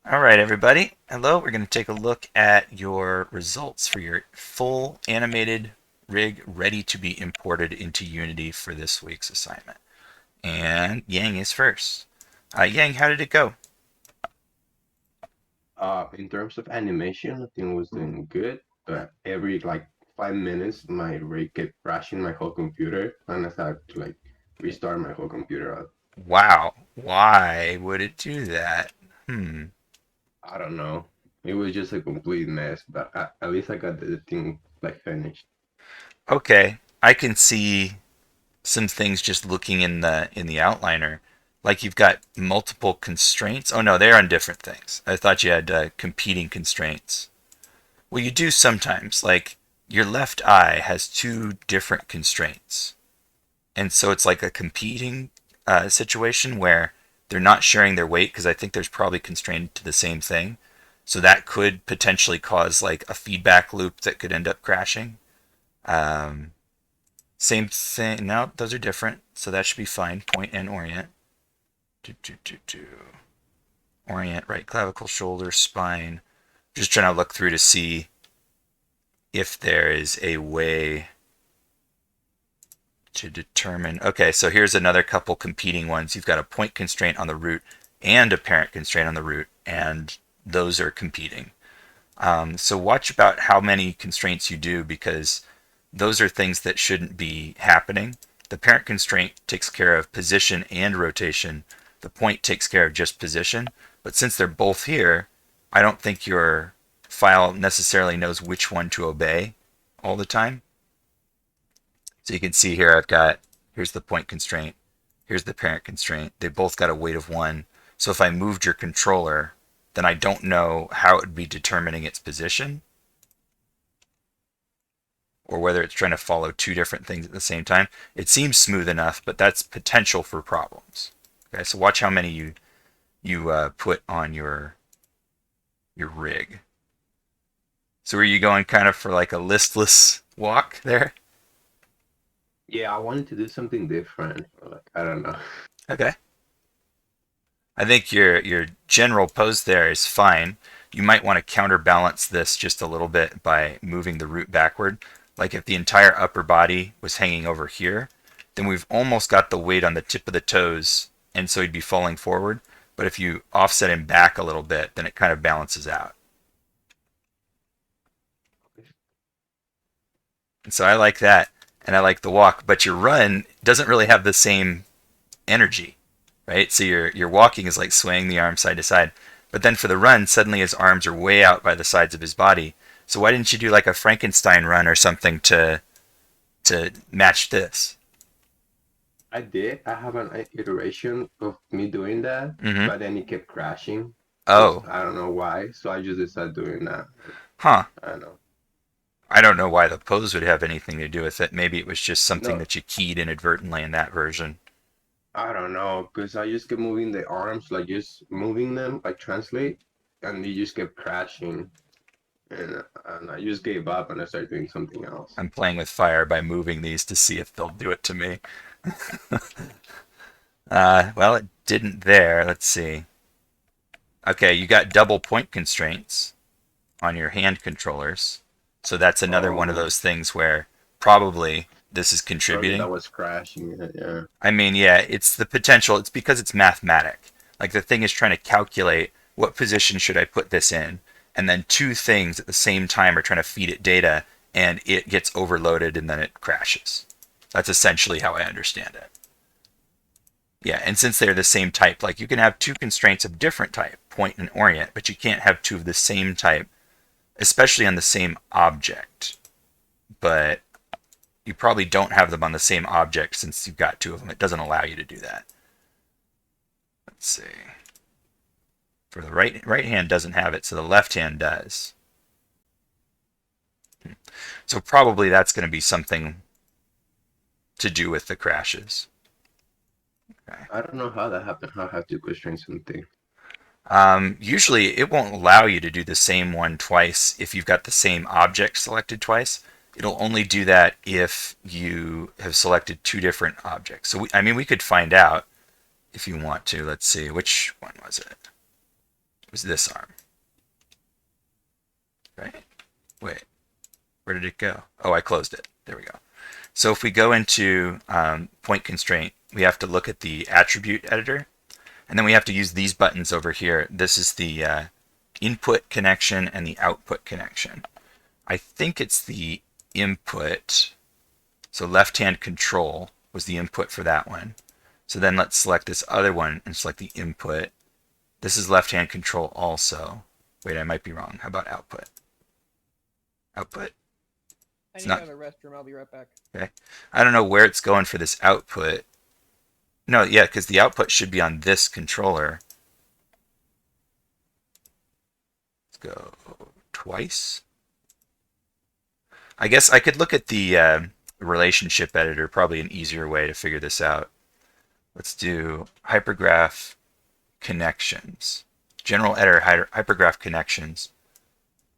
All right, everybody. Hello. We're going to take a look at your results for your full animated rig ready to be imported into Unity for this week's assignment. And Yang is first. Yang, how did it go? In terms of animation, I think it was doing good, but every like 5 minutes, my rig kept crashing my whole computer, and I had to like restart my whole computer. Wow. Why would it do that? Hmm. I don't know. It was just a complete mess, but at least I got the thing like finished. Okay. I can see some things just looking in the outliner. Like you've got multiple constraints. Oh no, they're on different things. I thought you had competing constraints. Well, you do sometimes. Like your left eye has two different constraints. And so it's like a competing situation where they're not sharing their weight because I think there's probably constrained to the same thing. So that could potentially cause like a feedback loop that could end up crashing. Um, Same thing. No, those are different. So that should be fine. Point and orient. Do, do, do, do. Orient, right clavicle, shoulder, spine. Just trying to look through to see if there is a way to determine. Okay, so here's another couple competing ones. You've got a point constraint on the root and a parent constraint on the root, and those are competing. So watch about how many constraints you do because those are things that shouldn't be happening. The parent constraint takes care of position and rotation. The point takes care of just position. But since they're both here, I don't think your file necessarily knows which one to obey all the time. So you can see here here's the point constraint, here's the parent constraint. They both got a weight of 1. So if I moved your controller, then I don't know how it would be determining its position or whether it's trying to follow two different things at the same time. It seems smooth enough, but that's potential for problems. Okay, so watch how many you put on your rig. So are you going kind of for like a listless walk there? Yeah, I wanted to do something different. Like I don't know. Okay. I think your general pose there is fine. You might want to counterbalance this just a little bit by moving the root backward. Like if the entire upper body was hanging over here, then we've almost got the weight on the tip of the toes, and so he'd be falling forward. But if you offset him back a little bit, then it kind of balances out. And so I like that, and I like the walk. But your run doesn't really have the same energy, right? So your walking is like swaying the arm side to side. But then for the run, suddenly his arms are way out by the sides of his body. So why didn't you do like a Frankenstein run or something to match this? I did. I have an iteration of me doing that, Mm-hmm. but then it kept crashing. Just Oh, I don't know why. So I just decided doing that. huh. I don't know. I don't know why the pose would have anything to do with it. Maybe it was just something No, that you keyed inadvertently in that version. I don't know, because I just kept moving the arms, like just moving them, like translate, and they just kept crashing, and I just gave up and I started doing something else. I'm playing with fire by moving these to see if they'll do it to me. Well, it didn't there. Let's see. Okay, you got double point constraints on your hand controllers. So that's another one of Oh, those things where probably this is probably contributing. that was crashing. Yeah. I mean, yeah, it's the potential. It's because it's mathematic. Like the thing is trying to calculate what position should I put this in, and then two things at the same time are trying to feed it data, and it gets overloaded and then it crashes. That's essentially how I understand it. Yeah, and since they're the same type, like you can have two constraints of different type, point and orient, but you can't have two of the same type, especially on the same object. But you probably don't have them on the same object since you've got two of them. It doesn't allow you to do that. Let's see. For the right hand doesn't have it, so the left hand does. So probably that's going to be something to do with the crashes. Okay. I don't know how that happened. How I have to constrain something. Usually it won't allow you to do the same one twice if you've got the same object selected twice. It'll only do that if you have selected two different objects. I mean, we could find out if you want to. Let's see, which one was it? was this arm, right? Wait, where did it go? Oh, I closed it. There we go. So if we go into point constraint, we have to look at the attribute editor, and then we have to use these buttons over here. This is the input connection and the output connection. I think it's the input. So left-hand control was the input for that one. So then let's select this other one and select the input. This is left-hand control also. Wait, I might be wrong. How about output? Output. I need to go to the restroom. I'll be right back. Okay. I don't know where it's going for this output. No, yeah, because the output should be on this controller. Let's go twice. I guess I could look at the relationship editor, probably an easier way to figure this out. Let's do hypergraph connections. General editor, hypergraph connections.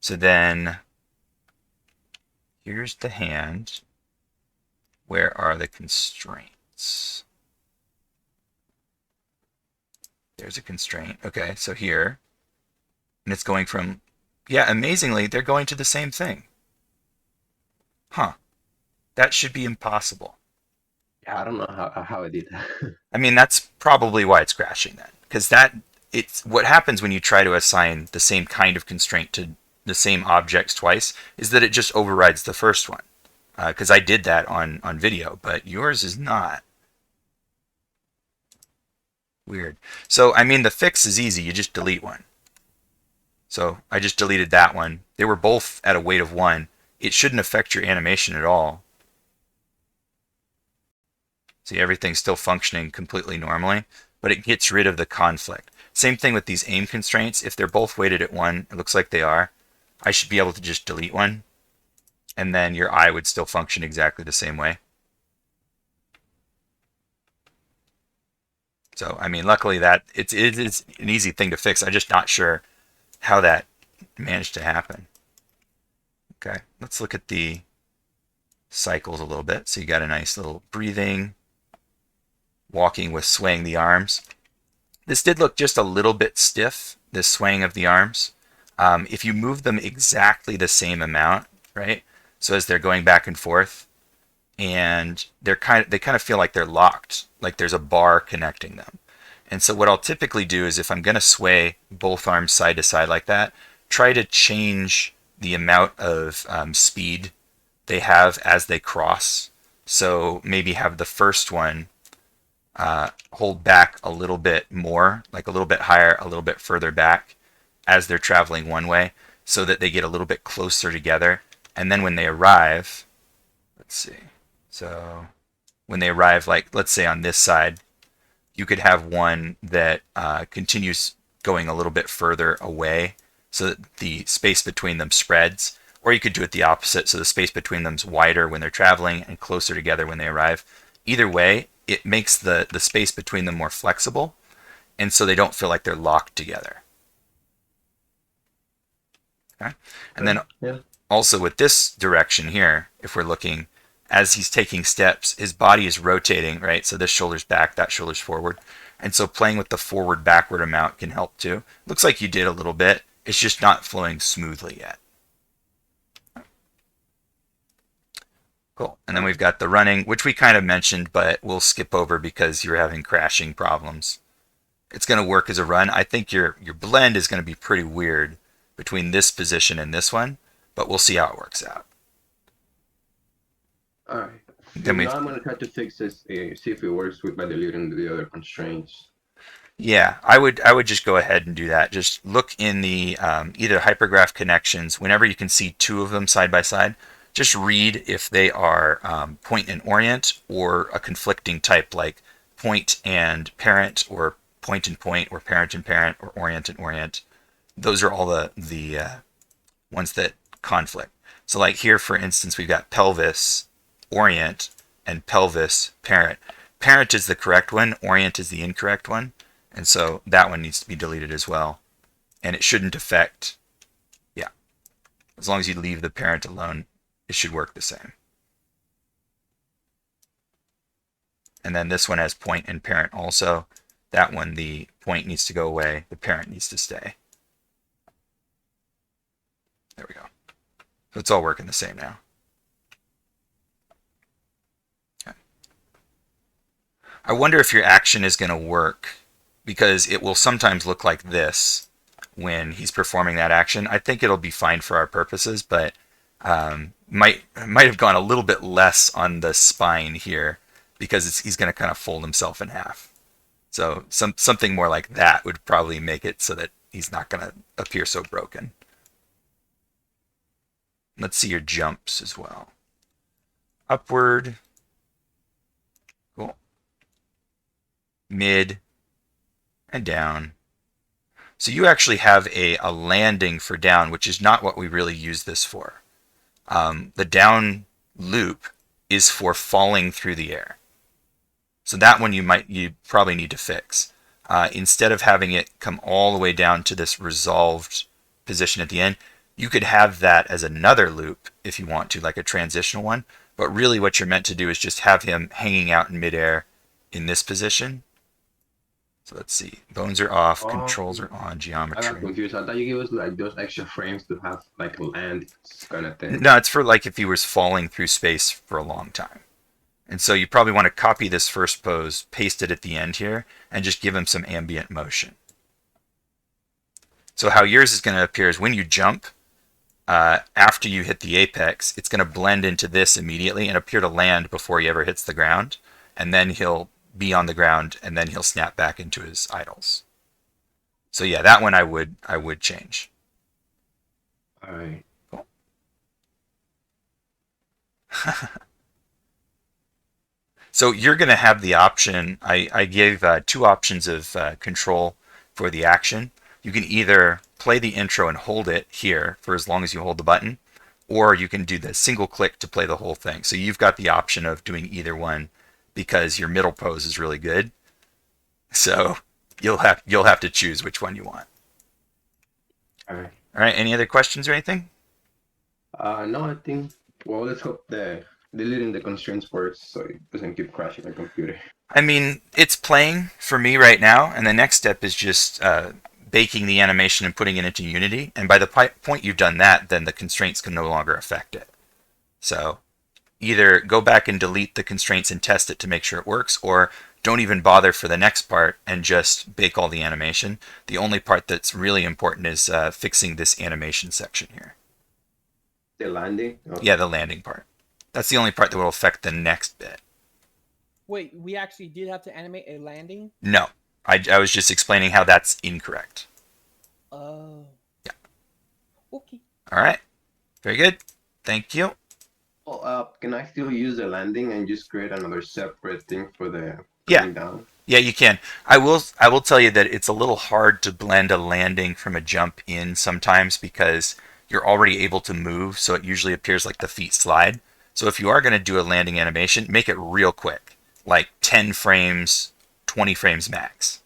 So then here's the hand. Where are the constraints? There's a constraint. Okay, so here. And it's going from, yeah, amazingly, they're going to the same thing. Huh. That should be impossible. Yeah, I don't know how I did that. I mean, that's probably why it's crashing then. Because it's what happens when you try to assign the same kind of constraint to the same objects twice is that it just overrides the first one. Because I did that on video, but yours is not. Weird. So, I mean, the fix is easy. You just delete one. So I just deleted that one. They were both at a weight of 1. It shouldn't affect your animation at all. See, everything's still functioning completely normally, but it gets rid of the conflict. Same thing with these aim constraints. If they're both weighted at 1, it looks like they are, I should be able to just delete one, and then your eye would still function exactly the same way. So, I mean, luckily that it's an easy thing to fix. I'm just not sure how that managed to happen. Okay, let's look at the cycles a little bit. So you got a nice little breathing, walking with swaying the arms. This did look just a little bit stiff, this swaying of the arms. If you move them exactly the same amount, right? So as they're going back and forth, and they kind of feel like they're locked, like there's a bar connecting them. And so what I'll typically do is if I'm going to sway both arms side to side like that, try to change the amount of speed they have as they cross. So maybe have the first one hold back a little bit more, like a little bit higher, a little bit further back as they're traveling one way, so that they get a little bit closer together. And then when they arrive, let's see. So when they arrive, like let's say on this side, you could have one that continues going a little bit further away so that the space between them spreads. Or you could do it the opposite, so the space between them's wider when they're traveling and closer together when they arrive. Either way, it makes the space between them more flexible, and so they don't feel like they're locked together. Okay? And then also with this direction here, if we're looking, as he's taking steps, his body is rotating, right? So this shoulder's back, that shoulder's forward. And so playing with the forward-backward amount can help too. Looks like you did a little bit. It's just not flowing smoothly yet. Cool. And then we've got the running, which we kind of mentioned, but we'll skip over because you're having crashing problems. It's going to work as a run. I think your blend is going to be pretty weird between this position and this one, but we'll see how it works out. All right. Now I'm going to try to fix this, see if it works by deleting the other constraints. Yeah, I would just go ahead and do that. Just look in the either hypergraph connections. Whenever you can see two of them side by side, just read if they are point and orient or a conflicting type like point and parent or point and point or parent and parent or orient and orient. Those are all the ones that conflict. So like here, for instance, we've got pelvis, orient, and pelvis, parent. Parent is the correct one, orient is the incorrect one. And so that one needs to be deleted as well. And it shouldn't affect, yeah. As long as you leave the parent alone, it should work the same. And then this one has point and parent also. That one, the point needs to go away, the parent needs to stay. So it's all working the same now. Okay. I wonder if your action is going to work, because it will sometimes look like this when he's performing that action. I think it'll be fine for our purposes, but might have gone a little bit less on the spine here, because he's going to kind of fold himself in half. So something more like that would probably make it so that he's not going to appear so broken. Let's see your jumps as well. Upward. Cool. Mid. And down. So you actually have a landing for down, which is not what we really use this for. The down loop is for falling through the air. So that one you probably need to fix. Instead of having it come all the way down to this resolved position at the end, you could have that as another loop if you want to, like a transitional one. But really what you're meant to do is just have him hanging out in midair in this position. So let's see. Bones are off, controls are on, I geometry. got confused. I thought you gave us like those extra frames to have like land kind of thing. No, it's for like if he was falling through space for a long time. And so you probably want to copy this first pose, paste it at the end here, and just give him some ambient motion. So how yours is going to appear is when you jump, after you hit the apex, it's going to blend into this immediately and appear to land before he ever hits the ground. And then he'll be on the ground, and then he'll snap back into his idles. So yeah, that one I would change. All right. Cool. So you're going to have the option. I gave 2 options of control for the action. You can either play the intro and hold it here for as long as you hold the button, or you can do the single click to play the whole thing. So you've got the option of doing either one, because your middle pose is really good. So you'll have to choose which one you want. All right. All right. Any other questions or anything? No, I think. Well, let's hope the deleting the constraints works so it doesn't keep crashing my computer. I mean, it's playing for me right now, and the next step is just baking the animation and putting it into Unity. And by the point you've done that, then the constraints can no longer affect it. So either go back and delete the constraints and test it to make sure it works, or don't even bother for the next part and just bake all the animation. The only part that's really important is fixing this animation section here. The landing? Okay. Yeah, the landing part. That's the only part that will affect the next bit. Wait, we actually did have to animate a landing? No, I was just explaining how that's incorrect. Oh. Yeah. Okay. All right. Very good. Thank you. Well, can I still use the landing and just create another separate thing for the Yeah. coming down? Yeah, you can. I will tell you that it's a little hard to blend a landing from a jump in sometimes, because you're already able to move, so it usually appears like the feet slide. So if you are going to do a landing animation, make it real quick, like 10 frames, 20 frames max.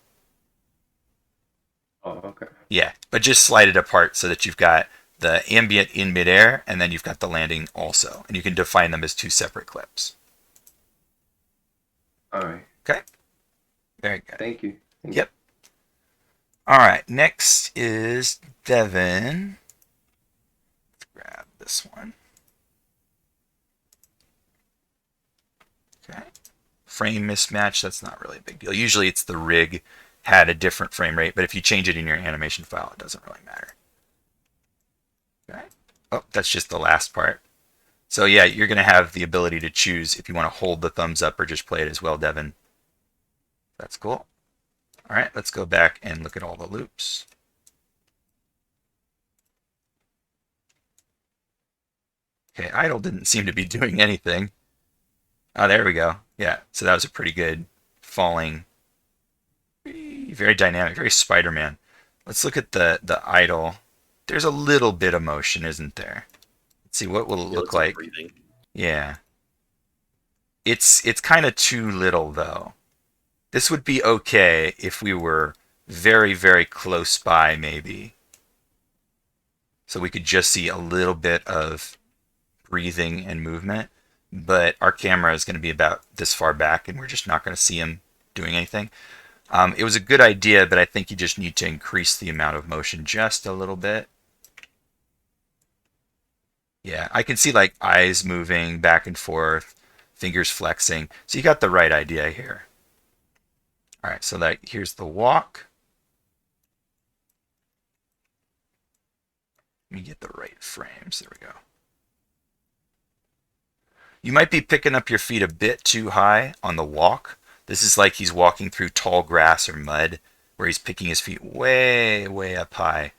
Oh, okay. Yeah, but just slide it apart so that you've got the ambient in midair, and then you've got the landing also. And you can define them as 2 separate clips. All right. Okay? Very good. Thank you. Yep. All right, next is Devin. Let's grab this one. Okay. Frame mismatch, that's not really a big deal. Usually it's the rig had a different frame rate, but if you change it in your animation file, it doesn't really matter. Okay. Oh, that's just the last part. So yeah, you're going to have the ability to choose if you want to hold the thumbs up or just play it as well, Devin. That's cool. All right, let's go back and look at all the loops. Okay, idle didn't seem to be doing anything. Oh, there we go. Yeah, so that was a pretty good falling. Very dynamic, very Spider-Man. Let's look at the idle. There's a little bit of motion, isn't there? Let's see, what will it look like? Breathing. Yeah. It's kind of too little, though. This would be okay if we were very, very close by, maybe. So we could just see a little bit of breathing and movement. But our camera is going to be about this far back, and we're just not going to see him doing anything. It was a good idea, but I think you just need to increase the amount of motion just a little bit. Yeah, I can see like eyes moving back and forth, fingers flexing. So you got the right idea here. All right, so that here's the walk. Let me get the right frames. There we go. You might be picking up your feet a bit too high on the walk. This is like he's walking through tall grass or mud where he's picking his feet way, way up high.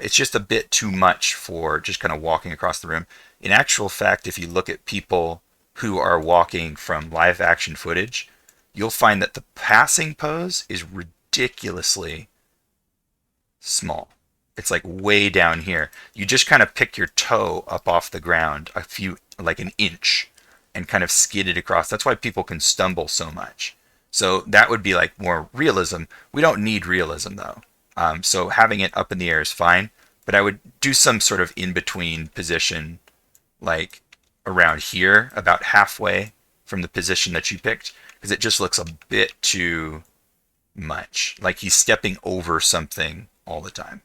It's just a bit too much for just kind of walking across the room. In actual fact, if you look at people who are walking from live action footage, you'll find that the passing pose is ridiculously small. It's like way down here. You just kind of pick your toe up off the ground a few, like an inch, and kind of skid it across. That's why people can stumble so much. So that would be like more realism. We don't need realism though. So having it up in the air is fine, but I would do some sort of in-between position, like around here, about halfway from the position that you picked, because it just looks a bit too much. Like he's stepping over something all the time.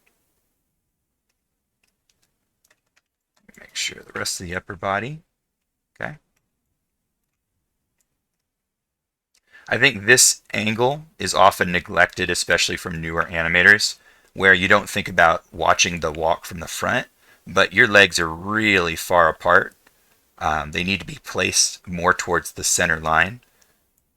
Make sure the rest of the upper body. Okay. I think this angle is often neglected, especially from newer animators, where you don't think about watching the walk from the front, but your legs are really far apart. They need to be placed more towards the center line,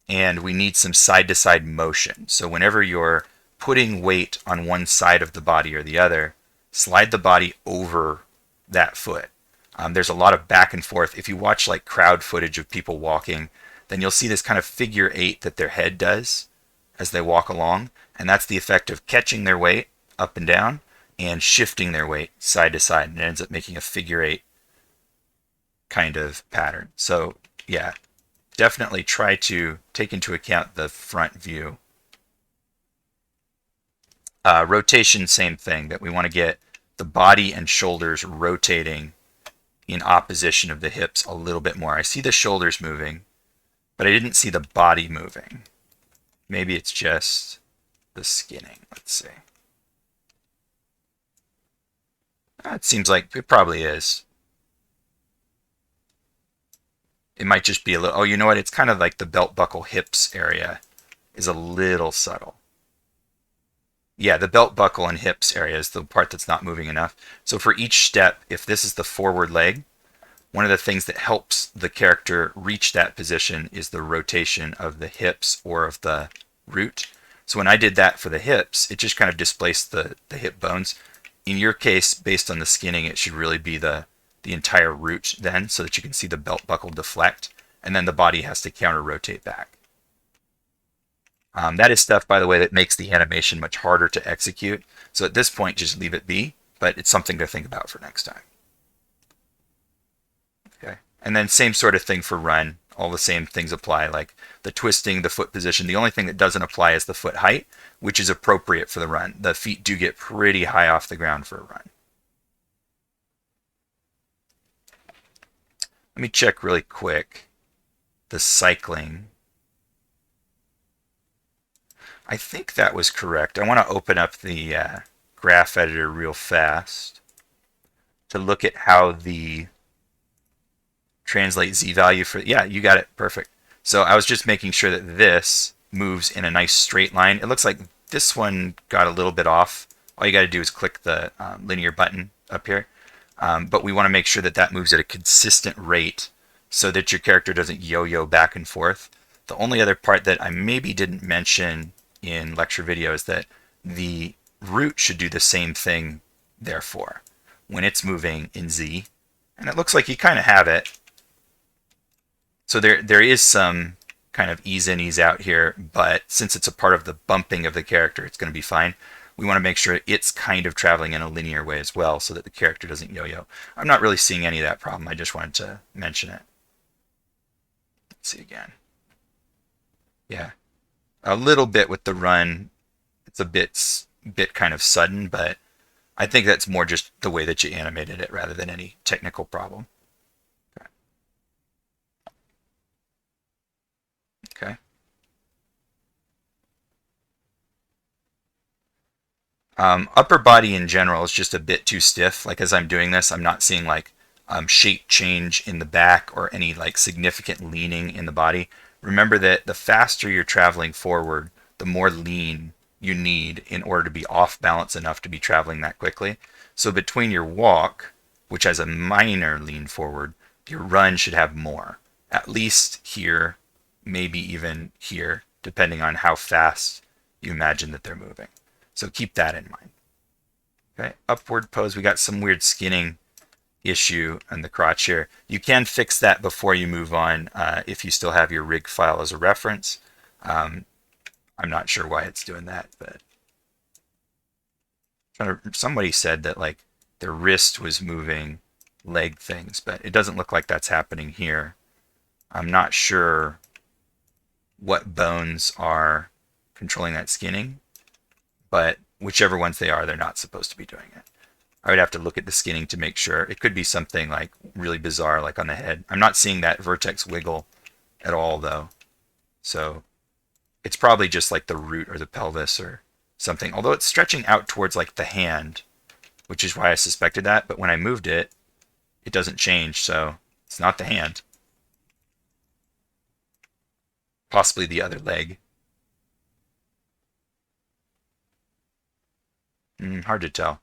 and we need some side-to-side motion. So whenever you're putting weight on one side of the body or the other, slide the body over that foot. There's a lot of back and forth. If you watch like crowd footage of people walking, then you'll see this kind of figure eight that their head does as they walk along. And that's the effect of catching their weight up and down and shifting their weight side to side. And it ends up making a figure eight kind of pattern. So yeah, definitely try to take into account the front view. Rotation, same thing, that we want to get the body and shoulders rotating in opposition of the hips a little bit more. I see the shoulders moving, but I didn't see the body moving. Maybe it's just the skinning. Let's see. It seems like it probably is. It might just be a little, oh, you know what? It's kind of like the belt buckle hips area is a little subtle. Yeah, the belt buckle and hips area is the part that's not moving enough. So for each step, if this is the forward leg, one of the things that helps the character reach that position is the rotation of the hips or of the root. So when I did that for the hips, it just kind of displaced the hip bones. In your case, based on the skinning, it should really be the entire root then, so that you can see the belt buckle deflect, and then the body has to counter rotate back. That is stuff, by the way, that makes the animation much harder to execute. So at this point, just leave it be, but it's something to think about for next time. Okay, and then same sort of thing for run. All the same things apply, like the twisting, the foot position. The only thing that doesn't apply is the foot height, which is appropriate for the run. The feet do get pretty high off the ground for a run. Let me check really quick the cycling. I think that was correct. I want to open up the graph editor real fast to look at how the translate z value for, yeah, you got it, perfect. So I was just making sure that this moves in a nice straight line. It looks like this one got a little bit off. All you got to do is click the linear button up here. But we want to make sure that that moves at a consistent rate so that your character doesn't yo-yo back and forth. The only other part that I maybe didn't mention in lecture video is that the root should do the same thing, therefore, when it's moving in Z. And it looks like you kind of have it. So there is some kind of ease in, ease out here, but since it's a part of the bumping of the character, it's going to be fine. We want to make sure it's kind of traveling in a linear way as well so that the character doesn't yo-yo. I'm not really seeing any of that problem. I just wanted to mention it. Let's see again. Yeah. A little bit with the run. It's a bit kind of sudden, but I think that's more just the way that you animated it rather than any technical problem. Okay. Upper body in general is just a bit too stiff. Like as I'm doing this, I'm not seeing like shape change in the back or any like significant leaning in the body, remember that the faster you're traveling forward, the more lean you need in order to be off balance enough to be traveling that quickly. So between your walk, which has a minor lean forward, your run should have more. At least here, maybe even here, depending on how fast you imagine that they're moving. So keep that in mind. Okay, upward pose, we got some weird skinning issue on the crotch here. You can fix that before you move on if you still have your rig file as a reference. I'm not sure why it's doing that, but somebody said that like their wrist was moving leg things, but it doesn't look like that's happening here. I'm not sure what bones are controlling that skinning, but whichever ones they are, they're not supposed to be doing it. I would have to look at the skinning to make sure. It could be something like really bizarre, like on the head. I'm not seeing that vertex wiggle at all, though. So it's probably just like the root or the pelvis or something. Although it's stretching out towards like the hand, which is why I suspected that. But when I moved it, it doesn't change. So it's not the hand. Possibly the other leg. Hard to tell.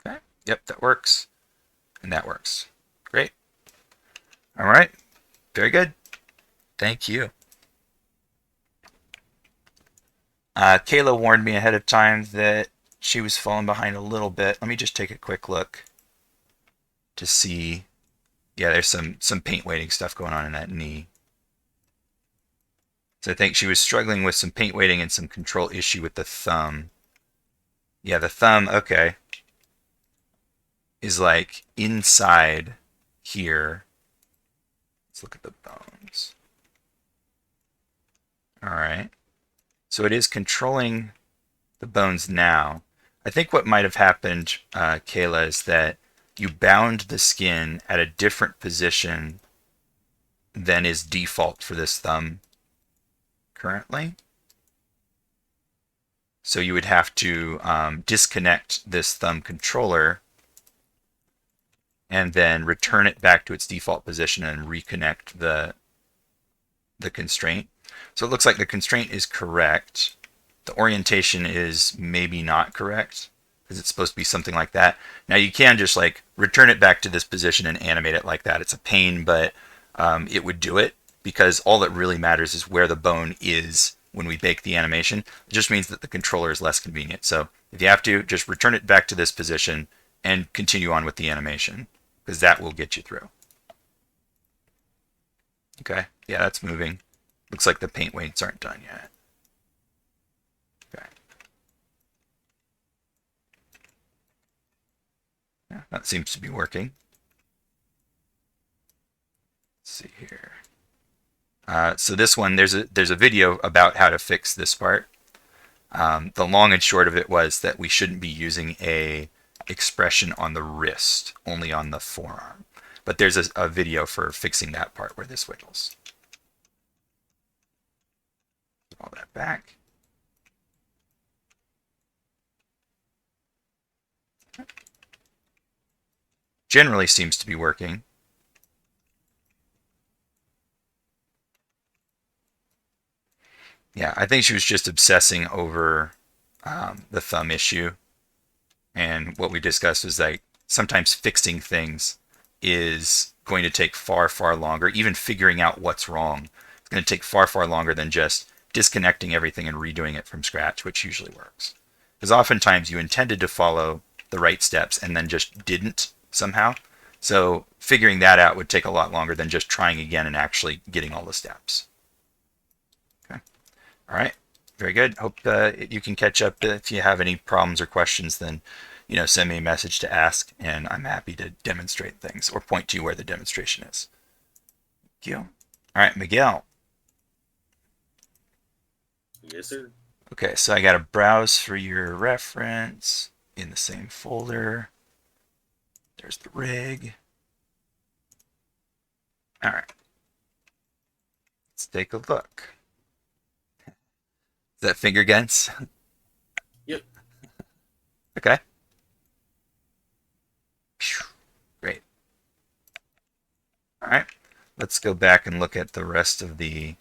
Okay. Yep, that works. And that works. Great. All right. Very good. Thank you. Kayla warned me ahead of time that she was falling behind a little bit. Let me just take a quick look to see. Yeah, there's some paint weighting stuff going on in that knee. So I think she was struggling with some paint weighting and some control issue with the thumb. Yeah, the thumb, okay, is like inside here. Let's look at the bones. All right. So it is controlling the bones now. I think what might have happened, Kayla, is that you bound the skin at a different position than is default for this thumb currently. So you would have to disconnect this thumb controller and then return it back to its default position and reconnect the constraint. So it looks like the constraint is correct. The orientation is maybe not correct because it's supposed to be something like that. Now you can just like return it back to this position and animate it like that. It's a pain, but it would do it because all that really matters is where the bone is when we bake the animation. It just means that the controller is less convenient. So if you have to, just return it back to this position and continue on with the animation because that will get you through. Okay, yeah, that's moving. Looks like the paint weights aren't done yet. Okay. Yeah, that seems to be working. Let's see here. So this one, there's a video about how to fix this part. The long and short of it was that we shouldn't be using a expression on the wrist, only on the forearm. But there's a video for fixing that part where this wiggles. Put all that back. Generally seems to be working. Yeah, I think she was just obsessing over the thumb issue. And what we discussed was like sometimes fixing things is going to take far, far longer. Even figuring out what's wrong, it's going to take far, far longer than just disconnecting everything and redoing it from scratch, which usually works. Because oftentimes you intended to follow the right steps and then just didn't somehow. So figuring that out would take a lot longer than just trying again and actually getting all the steps. Okay. All right. Very good. Hope you can catch up. If you have any problems or questions, then send me a message to ask, and I'm happy to demonstrate things or point to you where the demonstration is. Thank you. All right, Miguel. Yes, sir. Okay, so I got to browse for your reference in the same folder. There's the rig. All right. Let's take a look. Is that finger guns? Yep. Okay. let's go back and look at the rest of the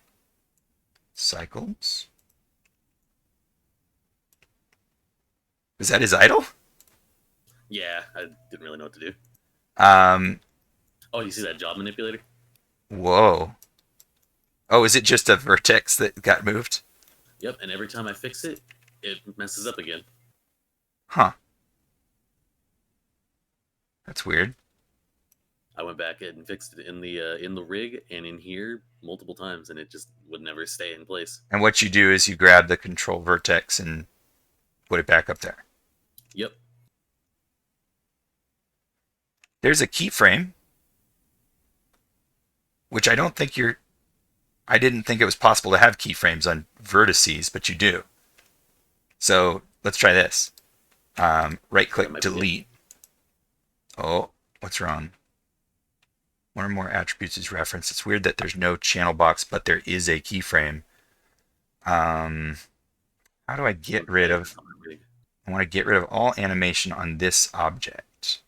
cycles. Is that his idle? Yeah, I didn't really know what to do. Um, Oh, you see that job manipulator? whoa. Oh, is it just a vertex that got moved? Yep, and every time I fix it, it messes up again. Huh. That's weird. I went back and fixed it in the rig and in here multiple times, and it just would never stay in place. And what you do is you grab the control vertex and put it back up there. Yep. There's a keyframe, which I didn't think it was possible to have keyframes on vertices, but you do. So let's try this. Right click, delete. Oh, what's wrong? One or more attributes is referenced. It's weird that there's no channel box, but there is a keyframe. How do I get rid of... I want to get rid of all animation on this object.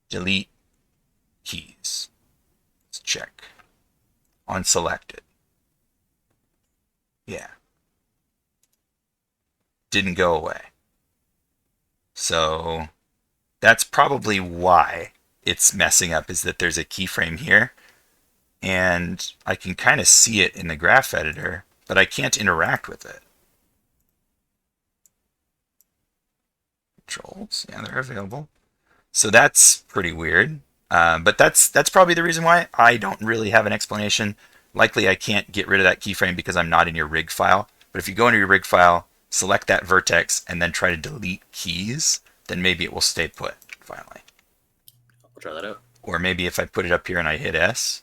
Delete keys. Let's check. Unselected. Yeah. Didn't go away. So that's probably why it's messing up, is that there's a keyframe here. And I can kind of see it in the graph editor, but I can't interact with it. Controls, yeah, they're available. So that's pretty weird. But that's probably the reason why. I don't really have an explanation. Likely I can't get rid of that keyframe because I'm not in your rig file. But if you go into your rig file, select that vertex, and then try to delete keys, then maybe it will stay put finally. I'll try that out. Or maybe if I put it up here and I hit S.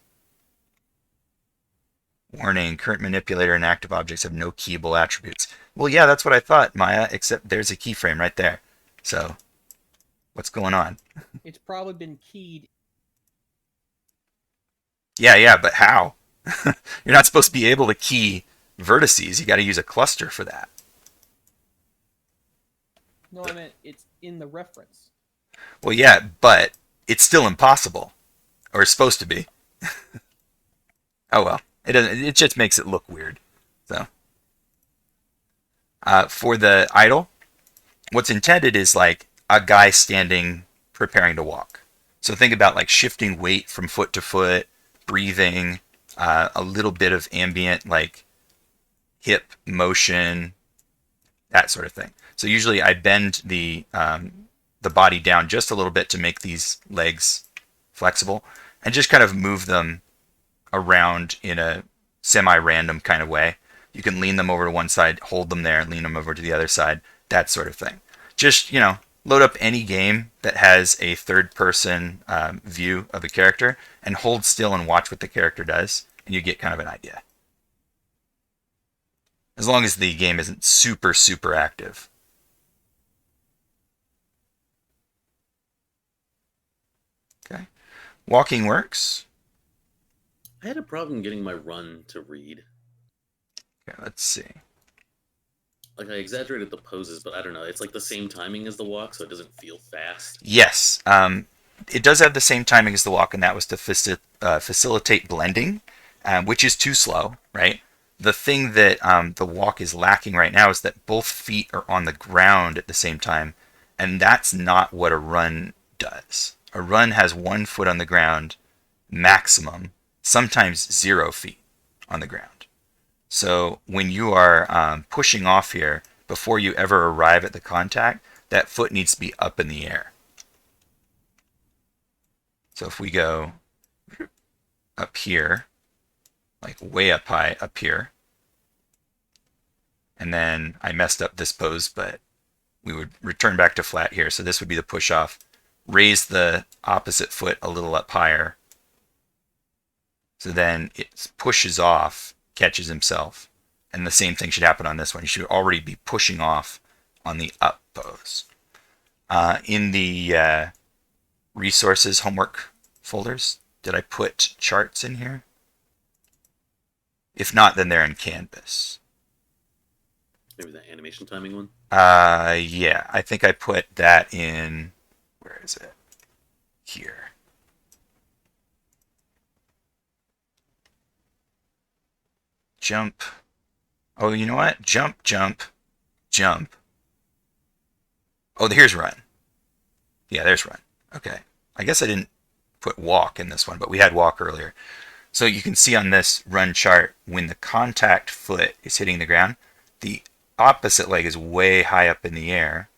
Warning, current manipulator and active objects have no keyable attributes. Well, yeah, that's what I thought, Maya, except there's a keyframe right there. So, what's going on? It's probably been keyed. Yeah, but how? You're not supposed to be able to key vertices. You got to use a cluster for that. No, I meant it's in the reference. Well, yeah, but it's still impossible. Or it's supposed to be. Oh well. It doesn't. It just makes it look weird. So, for the idle, what's intended is like a guy standing, preparing to walk. So think about like shifting weight from foot to foot, breathing, a little bit of ambient like hip motion, that sort of thing. So usually I bend the body down just a little bit to make these legs flexible, and just kind of move them around in a semi-random kind of way. You can lean them over to one side, hold them there, and lean them over to the other side, that sort of thing. Just, load up any game that has a third-person view of a character and hold still and watch what the character does, and you get kind of an idea. As long as the game isn't super, super active. Okay. Walking works. I had a problem getting my run to read. Okay, let's see. Like, I exaggerated the poses, but I don't know. It's like the same timing as the walk, so it doesn't feel fast. Yes. It does have the same timing as the walk, and that was to facilitate blending, which is too slow, right? The thing that the walk is lacking right now is that both feet are on the ground at the same time, and that's not what a run does. A run has 1 foot on the ground, maximum, sometimes 0 feet on the ground. So when you are pushing off here, before you ever arrive at the contact, that foot needs to be up in the air. So if we go up here, like way up high up here, and then I messed up this pose, but we would return back to flat here. So this would be the push off. Raise the opposite foot a little up higher. So then it pushes off, catches himself. And the same thing should happen on this one. You should already be pushing off on the up pose. In the resources homework folders, did I put charts in here? If not, then they're in Canvas. Maybe the animation timing one? Yeah, I think I put that in, where is it? Here. jump. Oh, you know what? Jump, jump, jump. Oh, here's run. Yeah, there's run. Okay. I guess I didn't put walk in this one, but we had walk earlier. So you can see on this run chart, when the contact foot is hitting the ground, the opposite leg is way high up in the air.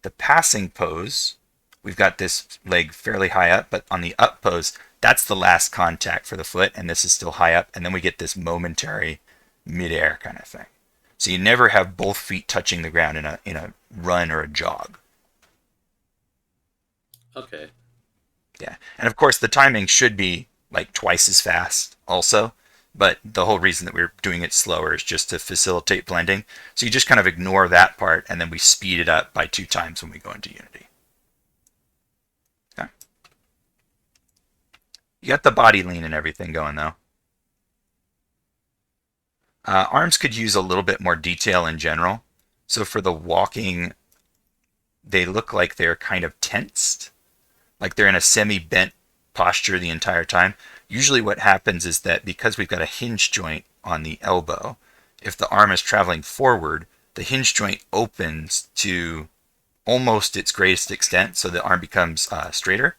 The passing pose, we've got this leg fairly high up, but on the up pose, that's the last contact for the foot, and this is still high up, and then we get this momentary midair kind of thing. So you never have both feet touching the ground in a run or a jog. Okay. Yeah, and of course the timing should be like twice as fast also, but the whole reason that we're doing it slower is just to facilitate blending. So you just kind of ignore that part, and then we speed it up by 2 times when we go into Unity. Okay. You got the body lean and everything going though. Arms could use a little bit more detail in general. So for the walking, they look like they're kind of tensed, like they're in a semi-bent posture the entire time. Usually what happens is that because we've got a hinge joint on the elbow, if the arm is traveling forward, the hinge joint opens to almost its greatest extent, so the arm becomes straighter.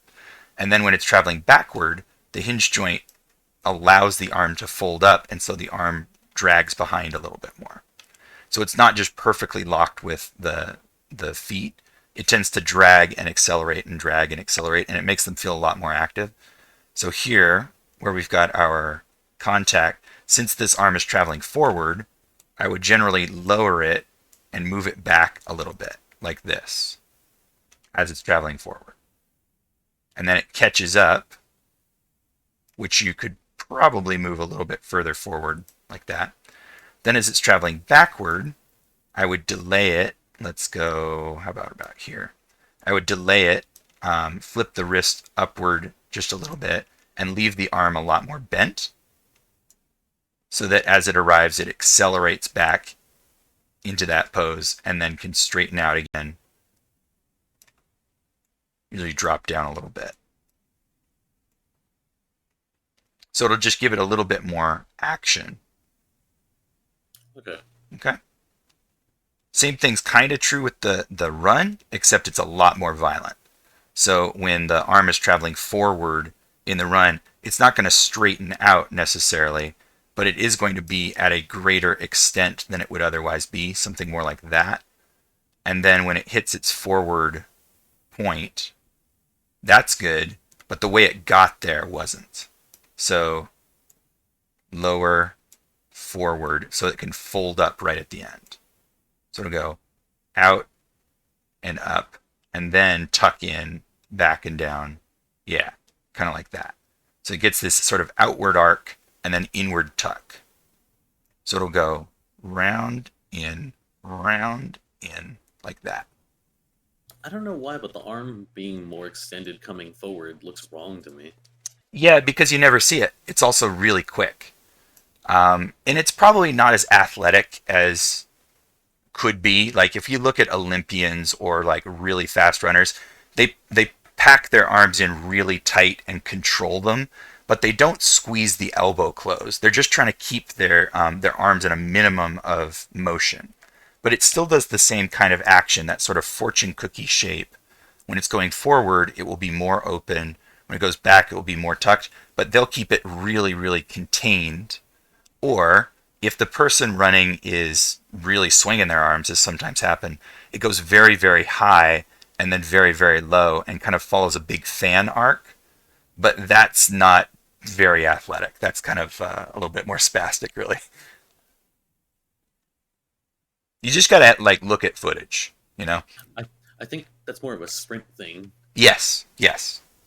And then when it's traveling backward, the hinge joint allows the arm to fold up, and so the arm drags behind a little bit more. So it's not just perfectly locked with the feet. It tends to drag and accelerate and drag and accelerate, and it makes them feel a lot more active. So here, where we've got our contact, since this arm is traveling forward, I would generally lower it and move it back a little bit, like this, as it's traveling forward. And then it catches up, which you could probably move a little bit further forward, like that. Then as it's traveling backward, I would delay it. Let's go, how about here? I would delay it, flip the wrist upward just a little bit, and leave the arm a lot more bent, so that as it arrives, it accelerates back into that pose and then can straighten out again. Usually drop down a little bit. So it'll just give it a little bit more action. Okay. Okay. Same thing's kind of true with the run, except it's a lot more violent. So when the arm is traveling forward in the run, it's not going to straighten out necessarily, but it is going to be at a greater extent than it would otherwise be, something more like that. And then when it hits its forward point, that's good, but the way it got there wasn't. So lower, forward, so it can fold up right at the end. So it'll go out and up, and then tuck in, back and down. Yeah, kind of like that. So it gets this sort of outward arc and then inward tuck. So it'll go round, in, like that. I don't know why, but the arm being more extended coming forward looks wrong to me. Yeah, because you never see it. It's also really quick. And it's probably not as athletic as could be. Like if you look at Olympians or like really fast runners, they pack their arms in really tight and control them, but they don't squeeze the elbow closed. They're just trying to keep their arms in a minimum of motion. But it still does the same kind of action, that sort of fortune cookie shape. When it's going forward, it will be more open. When it goes back, it will be more tucked, but they'll keep it really, really contained. Or if the person running is really swinging their arms, as sometimes happen, it goes very, very high and then very, very low and kind of follows a big fan arc. But that's not very athletic. That's kind of a little bit more spastic, really. You just gotta like look at footage, you know? I think that's more of a sprint thing. Yes.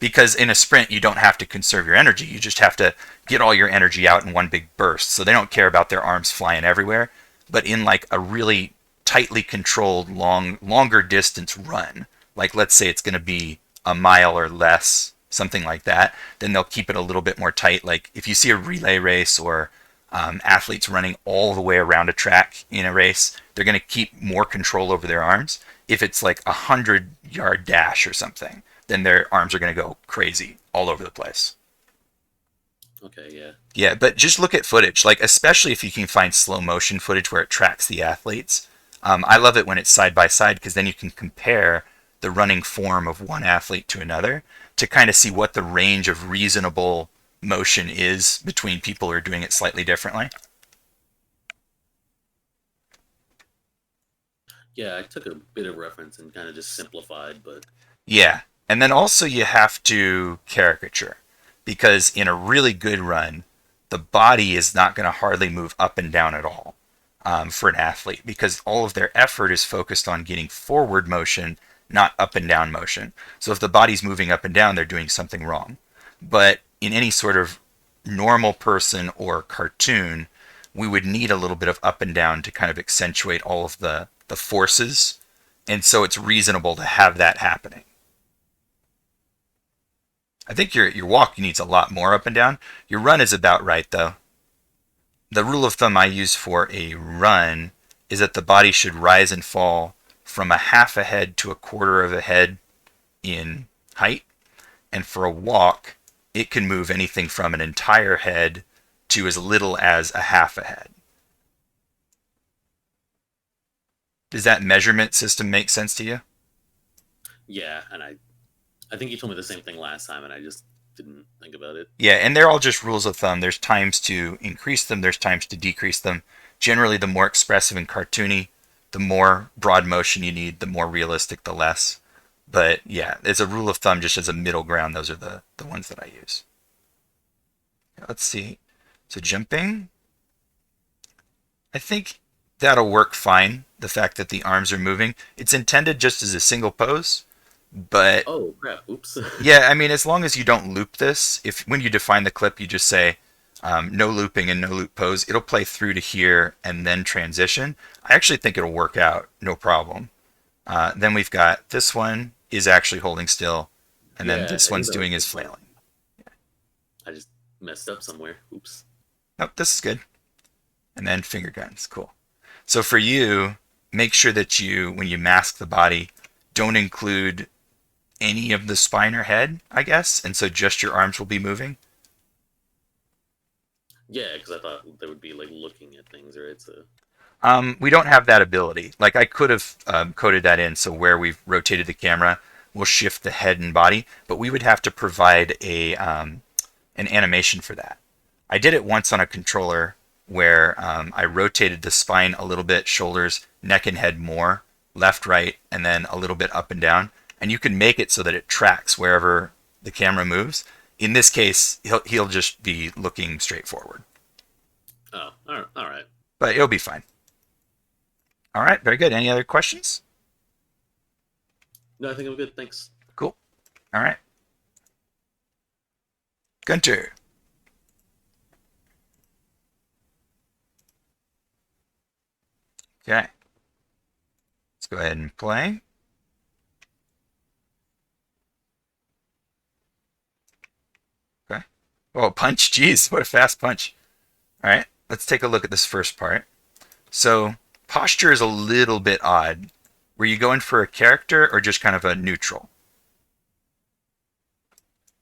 Because in a sprint, you don't have to conserve your energy. You just have to get all your energy out in one big burst. So they don't care about their arms flying everywhere. But in like a really tightly controlled, longer distance run, like let's say it's going to be a mile or less, something like that, then they'll keep it a little bit more tight. Like if you see a relay race or athletes running all the way around a track in a race, they're going to keep more control over their arms. If it's like 100-yard dash or something, then their arms are going to go crazy all over the place. Okay, yeah. Yeah, but just look at footage, like especially if you can find slow motion footage where it tracks the athletes. I love it when it's side by side because then you can compare the running form of one athlete to another to kind of see what the range of reasonable motion is between people who are doing it slightly differently. Yeah, I took a bit of reference and kind of just simplified, but Yeah, and then also you have to caricature because in a really good run, the body is not going to hardly move up and down at all for an athlete because all of their effort is focused on getting forward motion, not up and down motion. So if the body's moving up and down, they're doing something wrong. But in any sort of normal person or cartoon, we would need a little bit of up and down to kind of accentuate all of the forces. And so it's reasonable to have that happening. I think your walk needs a lot more up and down. Your run is about right, though. The rule of thumb I use for a run is that the body should rise and fall from a half a head to a quarter of a head in height. And for a walk, it can move anything from an entire head to as little as a half a head. Does that measurement system make sense to you? yeah, and I think you told me the same thing last time, and I just didn't think about it. Yeah, and they're all just rules of thumb. There's times to increase them, there's times to decrease them. Generally, the more expressive and cartoony, the more broad motion you need, the more realistic, the less. But yeah, as a rule of thumb, just as a middle ground, those are the ones that I use. Let's see. So jumping, I think that'll work fine. The fact that the arms are moving. It's intended just as a single pose, but Oh crap! Oops. yeah, I mean, as long as you don't loop this, if when you define the clip, you just say no looping and no loop pose, it'll play through to here and then transition. I actually think it'll work out, no problem. Then we've got this one is actually holding still, and then Yeah, this I think one's that doing was his the one. flailing. I just messed up somewhere. Oops. Nope, this is good. And then finger guns, cool. So for you, make sure that you, when you mask the body, don't include any of the spine or head, I guess, and so just your arms will be moving. Yeah, because I thought they would be like looking at things, right? So We don't have that ability. Like I could have coded that in, so where we've rotated the camera, we'll shift the head and body, but we would have to provide an animation for that. I did it once on a controller where I rotated the spine a little bit, shoulders, neck and head more, left, right, and then a little bit up and down. And you can make it so that it tracks wherever the camera moves. In this case, he'll just be looking straight forward. oh, all right. But it'll be fine. All right, very good. Any other questions? No, I think I'm good. Thanks. Cool. All right. Gunter. Okay. Let's go ahead and play. Okay. Oh, punch. Jeez, what a fast punch. All right. Let's take a look at this first part. So posture is a little bit odd. Were you going for a character or just kind of a neutral?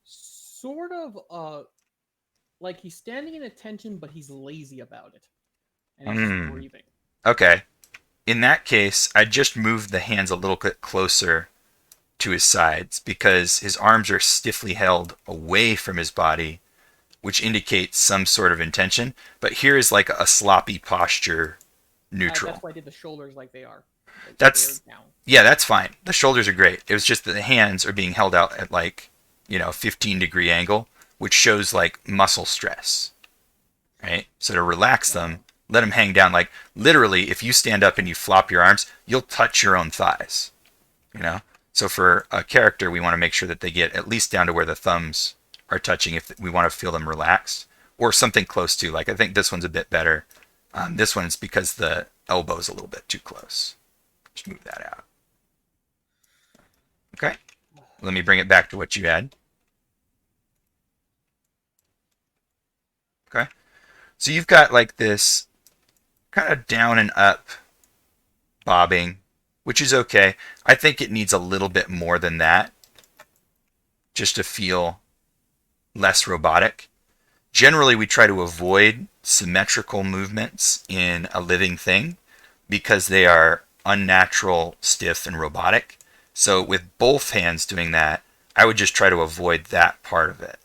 Sort of like he's standing in attention, but he's lazy about it. And he's just breathing. Okay. In that case, I just moved the hands a little bit closer to his sides because his arms are stiffly held away from his body, which indicates some sort of intention. But here is like a sloppy posture neutral. That's why I did the shoulders like they are. Like That's they're down. yeah, that's fine. The shoulders are great. It was just that the hands are being held out at like 15-degree angle, which shows like muscle stress, right? So to relax them, let them hang down. Like literally, if you stand up and you flop your arms, you'll touch your own thighs, So for a character, we want to make sure that they get at least down to where the thumbs are touching if we want to feel them relaxed, or something close to. Like I think this one's a bit better. This one's because the elbow's a little bit too close. Just move that out. Okay. Let me bring it back to what you had. Okay. So you've got like this kind of down and up bobbing, which is okay. I think it needs a little bit more than that just to feel less robotic. generally we try to avoid symmetrical movements in a living thing because they are unnatural, stiff, and robotic. So with both hands doing that, I would just try to avoid that part of it.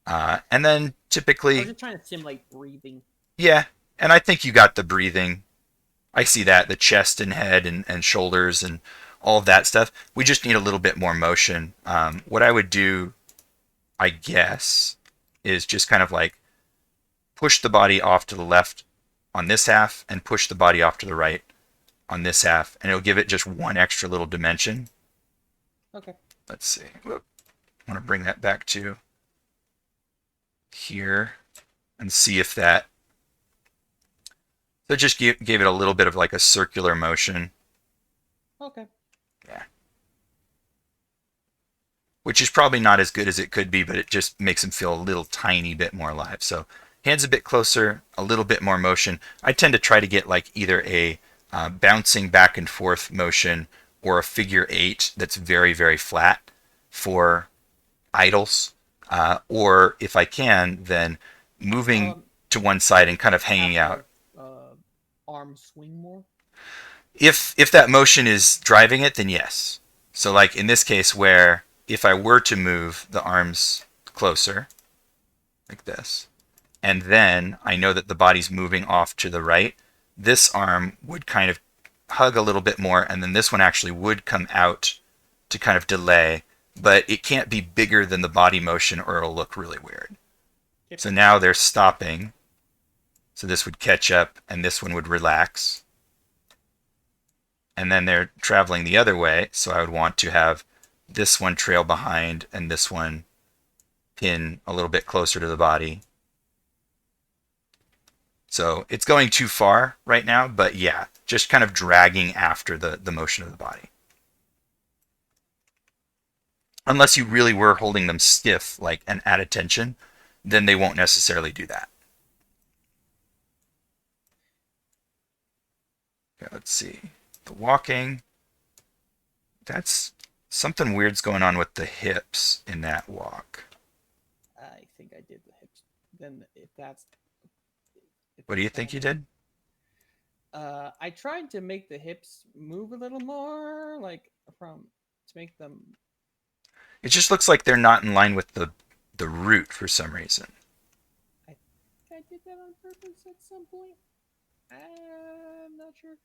And then I was typically, just trying to simulate breathing. yeah, and I think you got the breathing. I see that, the chest and head and shoulders and all of that stuff. We just need a little bit more motion. What I would do, I guess, is just kind of like push the body off to the left on this half and push the body off to the right on this half, and it'll give it just one extra little dimension. Okay. Let's see. Whoop. I want to bring that back to here and see if that. So it just gave it a little bit of like a circular motion. Okay. Yeah. Which is probably not as good as it could be, but it just makes him feel a little tiny bit more alive. So hands a bit closer, a little bit more motion. I tend to try to get like either a bouncing back and forth motion or a figure 8 that's very, very flat for idles. Or if I can, then moving to one side and kind of hanging out. Arm swing more. If that motion is driving it, then yes. So like in this case where if I were to move the arms closer, like this, and then I know that the body's moving off to the right, this arm would kind of hug a little bit more, and then this one actually would come out to kind of delay, but it can't be bigger than the body motion or it'll look really weird. Yep. So now they're stopping. So this would catch up and this one would relax. And then they're traveling the other way, so I would want to have this one trail behind and this one pin a little bit closer to the body. So it's going too far right now, but yeah, just kind of dragging after the motion of the body. Unless you really were holding them stiff, like and at attention, then they won't necessarily do that. Okay, let's see. The walking. That's something weird's going on with the hips in that walk. I think I did the hips. Then if that's. What do you think you did? I tried to make the hips move a little more, like to make them. It just looks like they're not in line with the root for some reason. I think I did that on purpose at some point. I'm not sure.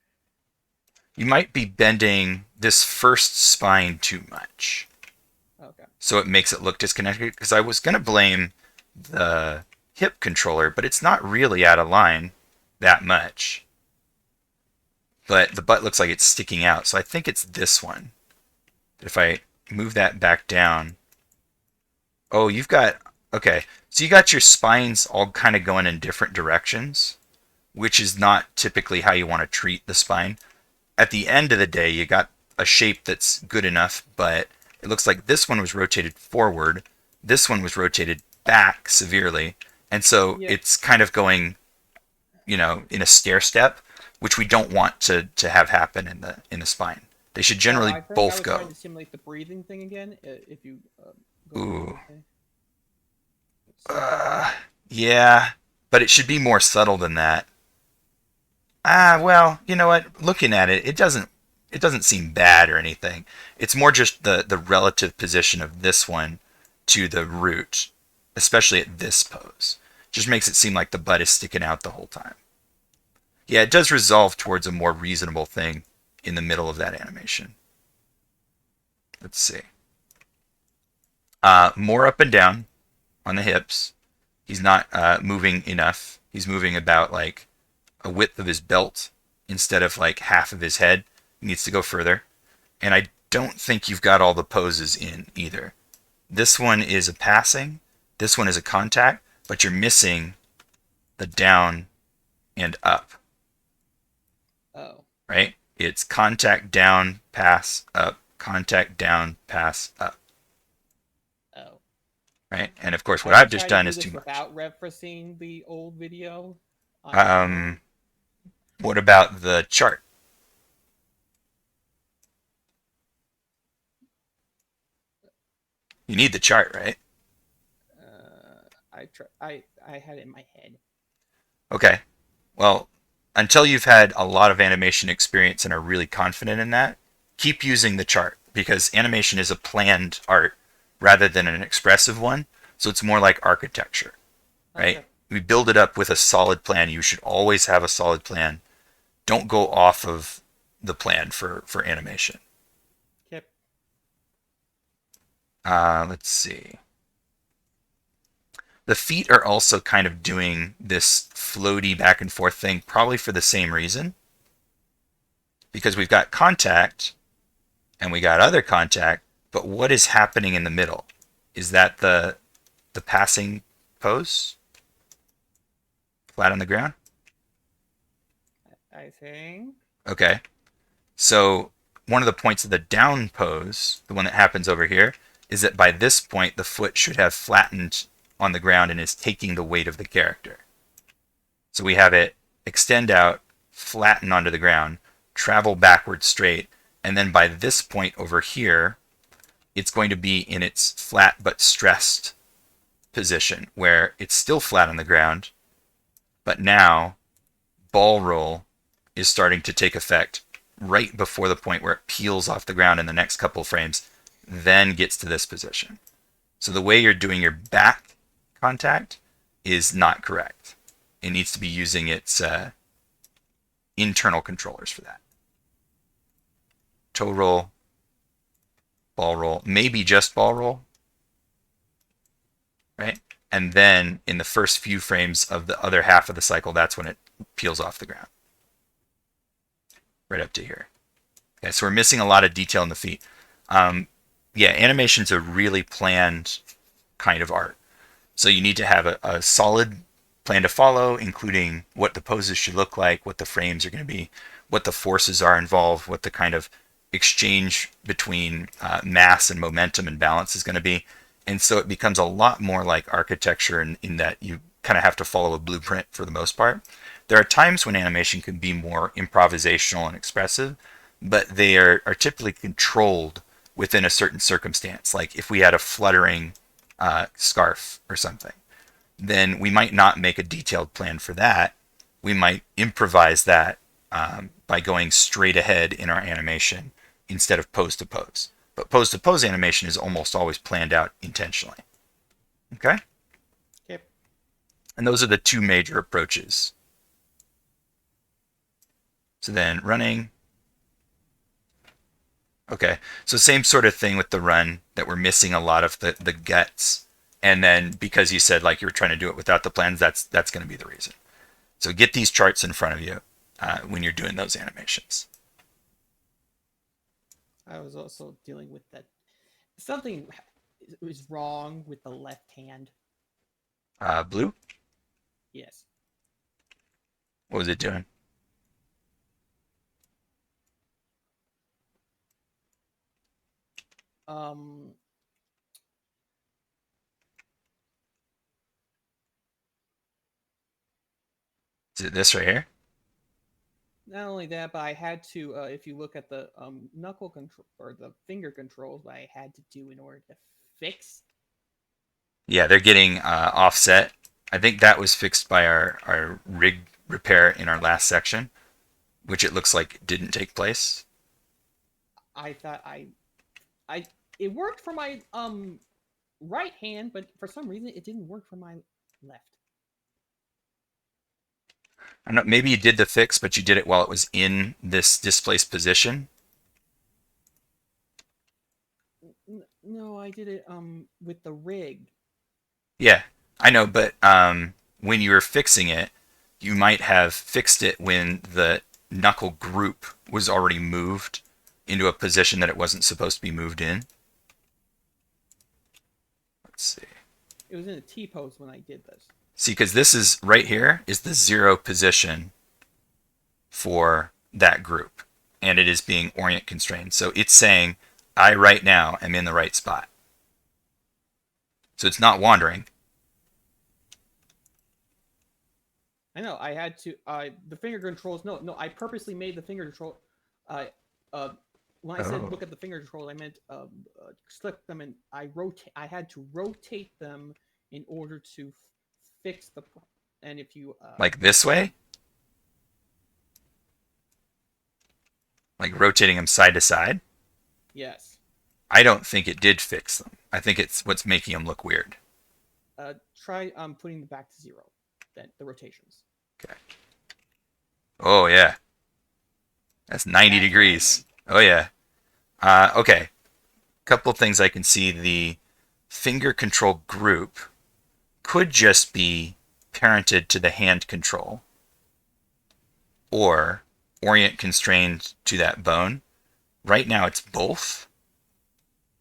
You might be bending this first spine too much. Okay. So it makes it look disconnected, because I was going to blame the hip controller, but it's not really out of line that much. But the butt looks like it's sticking out, so I think it's this one. If I move that back down. Oh, you've got, okay, so you got your spines all kind of going in different directions, which is not typically how you want to treat the spine. At the end of the day, you got a shape that's good enough, but it looks like this one was rotated forward, this one was rotated back severely, and so it's kind of going, in a stair step, which we don't want to have happen in the spine. They should generally both go. I was trying to simulate the breathing thing again. If you go. Ooh. Yeah, but it should be more subtle than that. Well, you know what? Looking at it, it doesn't seem bad or anything. It's more just the relative position of this one to the root, especially at this pose. Just makes it seem like the butt is sticking out the whole time. Yeah, it does resolve towards a more reasonable thing in the middle of that animation. Let's see. More up and down on the hips. He's not moving enough. He's moving about like a width of his belt instead of like half of his head. He needs to go further. And I don't think you've got all the poses in either. This one is a passing. This one is a contact, but you're missing the down and up. Oh. Right? It's contact down, pass up, contact down, pass up. Oh. Right? And of course, what I've just done is too much. Without referencing the old video. What about the chart? You need the chart, right? I I had it in my head. Okay. Well, until you've had a lot of animation experience and are really confident in that, keep using the chart because animation is a planned art rather than an expressive one. So it's more like architecture, right? Okay. We build it up with a solid plan. You should always have a solid plan. Don't go off of the plan for animation. Yep. Let's see. The feet are also kind of doing this floaty back and forth thing, probably for the same reason. Because we've got contact and we got other contact, but what is happening in the middle? Is that the passing pose? Flat on the ground? I think. Okay. So one of the points of the down pose, the one that happens over here, is that by this point the foot should have flattened on the ground and is taking the weight of the character. So we have it extend out, flatten onto the ground, travel backward straight, and then by this point over here, it's going to be in its flat but stressed position where it's still flat on the ground, but now ball roll is starting to take effect right before the point where it peels off the ground in the next couple of frames, then gets to this position. So the way you're doing your back contact is not correct. It needs to be using its internal controllers for that. Toe roll, ball roll, maybe just ball roll, right? And then in the first few frames of the other half of the cycle, that's when it peels off the ground. Right up to here. Okay, so we're missing a lot of detail in the feet. Yeah, animation's a really planned kind of art. So you need to have a solid plan to follow, including what the poses should look like, what the frames are going to be, what the forces are involved, what the kind of exchange between mass and momentum and balance is going to be. And so it becomes a lot more like architecture in that you kind of have to follow a blueprint for the most part. There are times when animation can be more improvisational and expressive, but they are typically controlled within a certain circumstance. Like if we had a fluttering scarf or something, then we might not make a detailed plan for that. We might improvise that by going straight ahead in our animation instead of pose to pose. But pose to pose animation is almost always planned out intentionally. Okay? Yep. And those are the two major approaches. So then running. Okay, so same sort of thing with the run, that we're missing a lot of the guts. And then because you said like you were trying to do it without the plans, that's going to be the reason. So get these charts in front of you when you're doing those animations. I was also dealing with that. Something was wrong with the left hand. Blue, Yes. what was it doing? Um. Is it this right here? Not only that, but I had to. If you look at the knuckle control or the finger controls, what I had to do in order to fix. Yeah, they're getting offset. I think that was fixed by our rig repair in our last section, which it looks like didn't take place. I thought it worked for my right hand, but for some reason it didn't work for my left. I don't know, maybe you did the fix, but you did it while it was in this displaced position. No, I did it with the rig. Yeah, I know, but when you were fixing it, you might have fixed it when the knuckle group was already moved into a position that it wasn't supposed to be moved in. Let's see. It was in a T pose when I did this. See, because this is right here is the 0 position for that group, and it is being orient constrained. So it's saying, I right now am in the right spot. So it's not wandering. I know. I had to. The finger controls. No. I purposely made the finger control. When I said look at the finger controls, I meant select them and I rotate. I had to rotate them in order to fix the problem. And if you Like this way? Like rotating them side to side? yes, I don't think it did fix them. I think it's what's making them look weird. try putting them back to 0. Then the rotations. Okay. Oh, yeah. That's 90 That's degrees. Oh, yeah. Okay. Couple of things I can see. The finger control group could just be parented to the hand control or orient constrained to that bone. Right now it's both,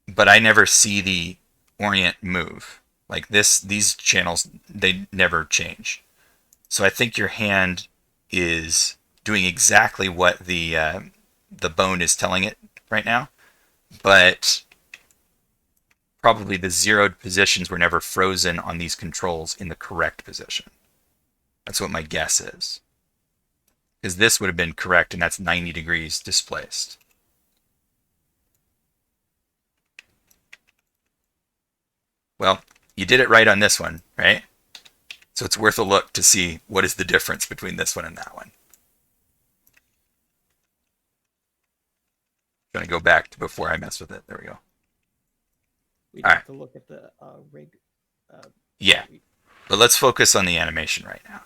but I never see the orient move. Like these channels, they never change. So I think your hand is doing exactly what the bone is telling it right now, but probably the zeroed positions were never frozen on these controls in the correct position. That's what my guess is. Because this would have been correct, and that's 90 degrees displaced. Well, you did it right on this one, right? So it's worth a look to see what is the difference between this one and that one. I'm going to go back to before I mess with it. There we go. We'd All have right. to look at the rig. Yeah. But let's focus on the animation right now.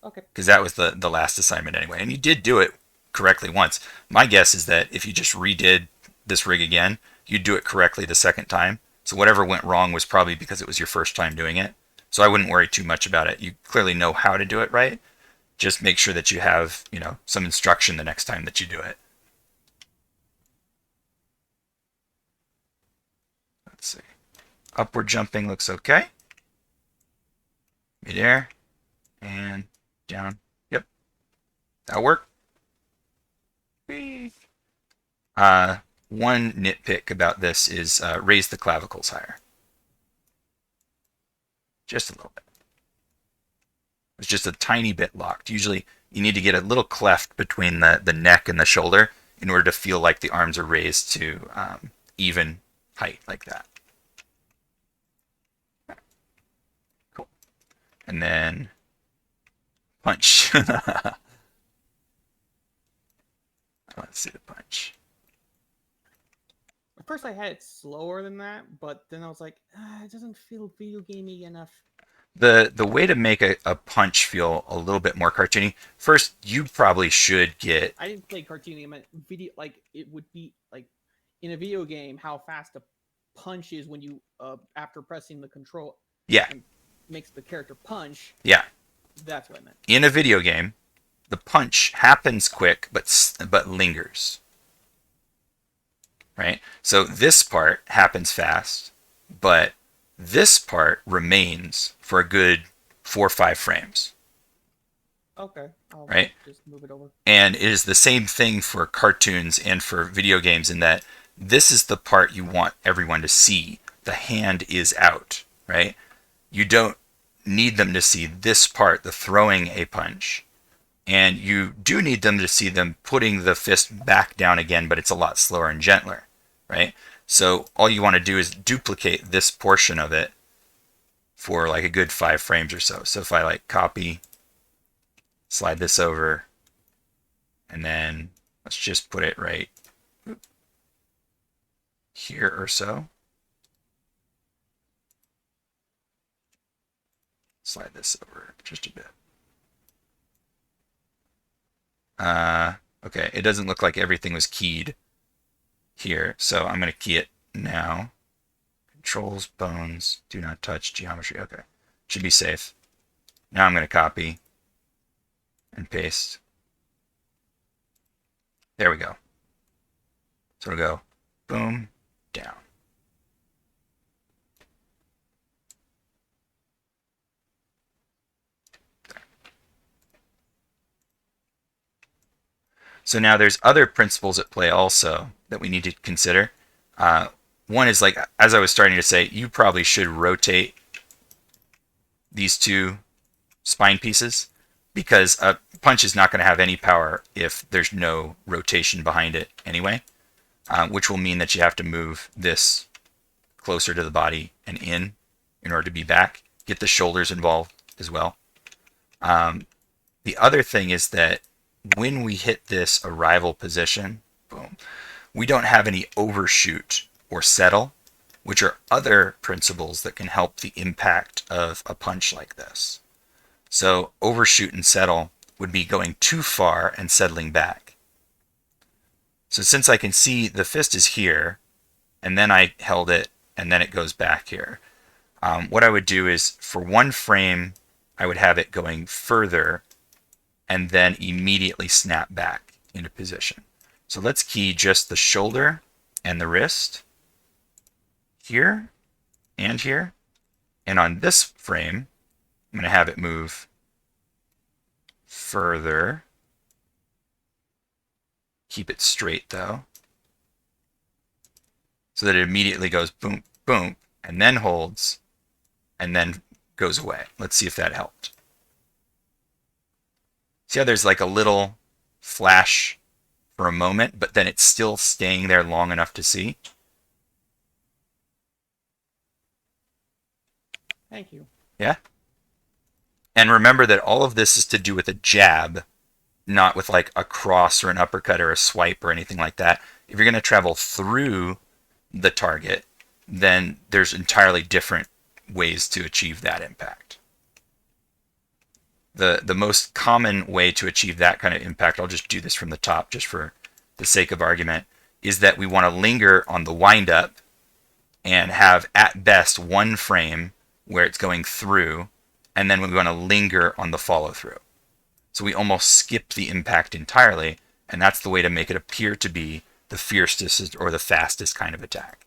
Okay. Because that was the last assignment anyway. And you did do it correctly once. My guess is that if you just redid this rig again, you'd do it correctly the second time. So whatever went wrong was probably because it was your first time doing it. So I wouldn't worry too much about it. You clearly know how to do it right. Just make sure that you have, some instruction the next time that you do it. Let's see. Upward jumping looks okay. Midair. And down. Yep. That'll work. Whee. One nitpick about this is raise the clavicles higher. Just a little bit. It's just a tiny bit locked. Usually you need to get a little cleft between the neck and the shoulder in order to feel like the arms are raised to even height like that. Cool. And then punch. Let's see the punch. At first, I had it slower than that, but then I was like, it doesn't feel video gamey enough. The way to make a punch feel a little bit more cartoony, first you probably should get. I didn't play cartoony. I meant video. Like it would be like in a video game, how fast a punch is when you after pressing the control. Yeah. And makes the character punch. Yeah. That's what I meant. In a video game, the punch happens quick, but lingers. Right? So this part happens fast, but this part remains for a good 4 or 5 frames. Okay. I'll Right? just move it over. And it is the same thing for cartoons and for video games in that this is the part you want everyone to see. The hand is out, right? You don't need them to see this part, the throwing a punch. And you do need them to see them putting the fist back down again, but it's a lot slower and gentler, right? So all you want to do is duplicate this portion of it for like a good 5 frames or so. So if I like copy, slide this over, and then let's just put it right here or so. Slide this over just a bit. Okay, it doesn't look like everything was keyed here, so I'm going to key it now. Controls, bones, do not touch, geometry. Okay, should be safe. Now I'm going to copy and paste. There we go. So it'll go boom, down. So now there's other principles at play also that we need to consider. One is like, as I was starting to say, you probably should rotate these two spine pieces because a punch is not going to have any power if there's no rotation behind it anyway, which will mean that you have to move this closer to the body and in order to be back. get the shoulders involved as well. The other thing is that when we hit this arrival position, boom, we don't have any overshoot or settle, which are other principles that can help the impact of a punch like this. So overshoot and settle would be going too far and settling back. So since I can see the fist is here, and then I held it, and then it goes back here, what I would do is for one frame, I would have it going further and then immediately snap back into position. So let's key just the shoulder and the wrist here and here. And on this frame, I'm going to have it move further. Keep it straight though, so that it immediately goes boom, boom, and then holds, and then goes away. Let's see if that helped. See how there's like a little flash for a moment, but then it's still staying there long enough to see? Thank you. Yeah? And remember that all of this is to do with a jab, not with like a cross or an uppercut or a swipe or anything like that. If you're going to travel through the target, then there's entirely different ways to achieve that impact. The most common way to achieve that kind of impact, I'll just do this from the top just for the sake of argument, is that we want to linger on the windup and have at best one frame where it's going through, and then we want to linger on the follow through. So we almost skip the impact entirely, and that's the way to make it appear to be the fiercest or the fastest kind of attack.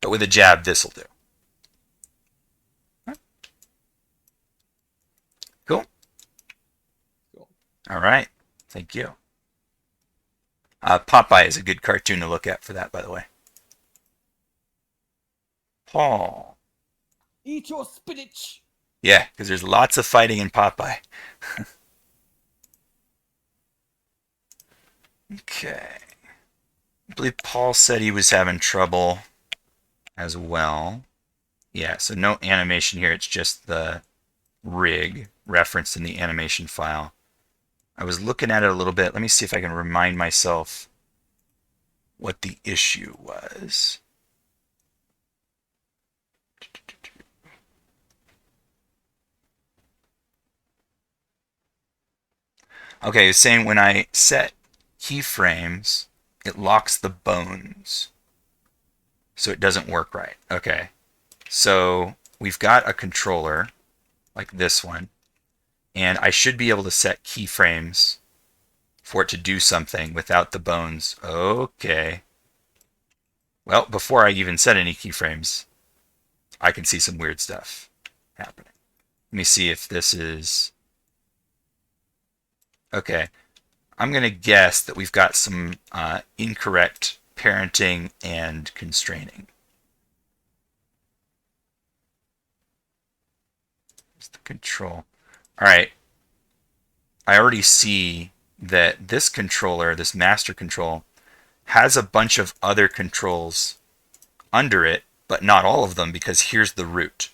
But with a jab, this will do. Cool? Cool. All right. Thank you. Popeye is a good cartoon to look at for that, by the way. Paul. Eat your spinach. Yeah, because there's lots of fighting in Popeye. Okay. I believe Paul said he was having trouble as well. Yeah, so no animation here. It's just the rig referenced in the animation file. I was looking at it a little bit. Let me see if I can remind myself what the issue was. Okay, it's saying when I set keyframes, it locks the bones. So it doesn't work right. Okay, so we've got a controller like this one, and I should be able to set keyframes for it to do something without the bones. Okay. Well, before I even set any keyframes, I can see some weird stuff happening. Let me see if this is... Okay. I'm going to guess that we've got some incorrect parenting and constraining. Here's the control. All right. I already see that this controller, this master control, has a bunch of other controls under it, but not all of them, because here's the root.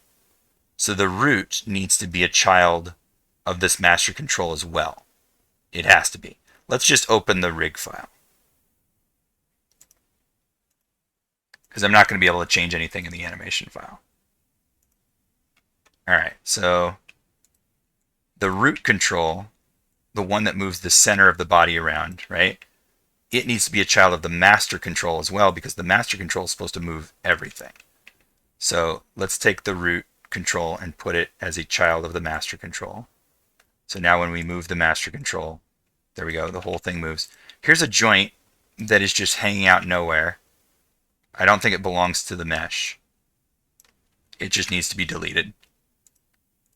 So the root needs to be a child of this master control as well. It has to be. Let's just open the rig file, because I'm not going to be able to change anything in the animation file. All right, so the root control, the one that moves the center of the body around, right? It needs to be a child of the master control as well, because the master control is supposed to move everything. So let's take the root control and put it as a child of the master control. So now when we move the master control, there we go, the whole thing moves. Here's a joint that is just hanging out nowhere. I don't think it belongs to the mesh. It just needs to be deleted.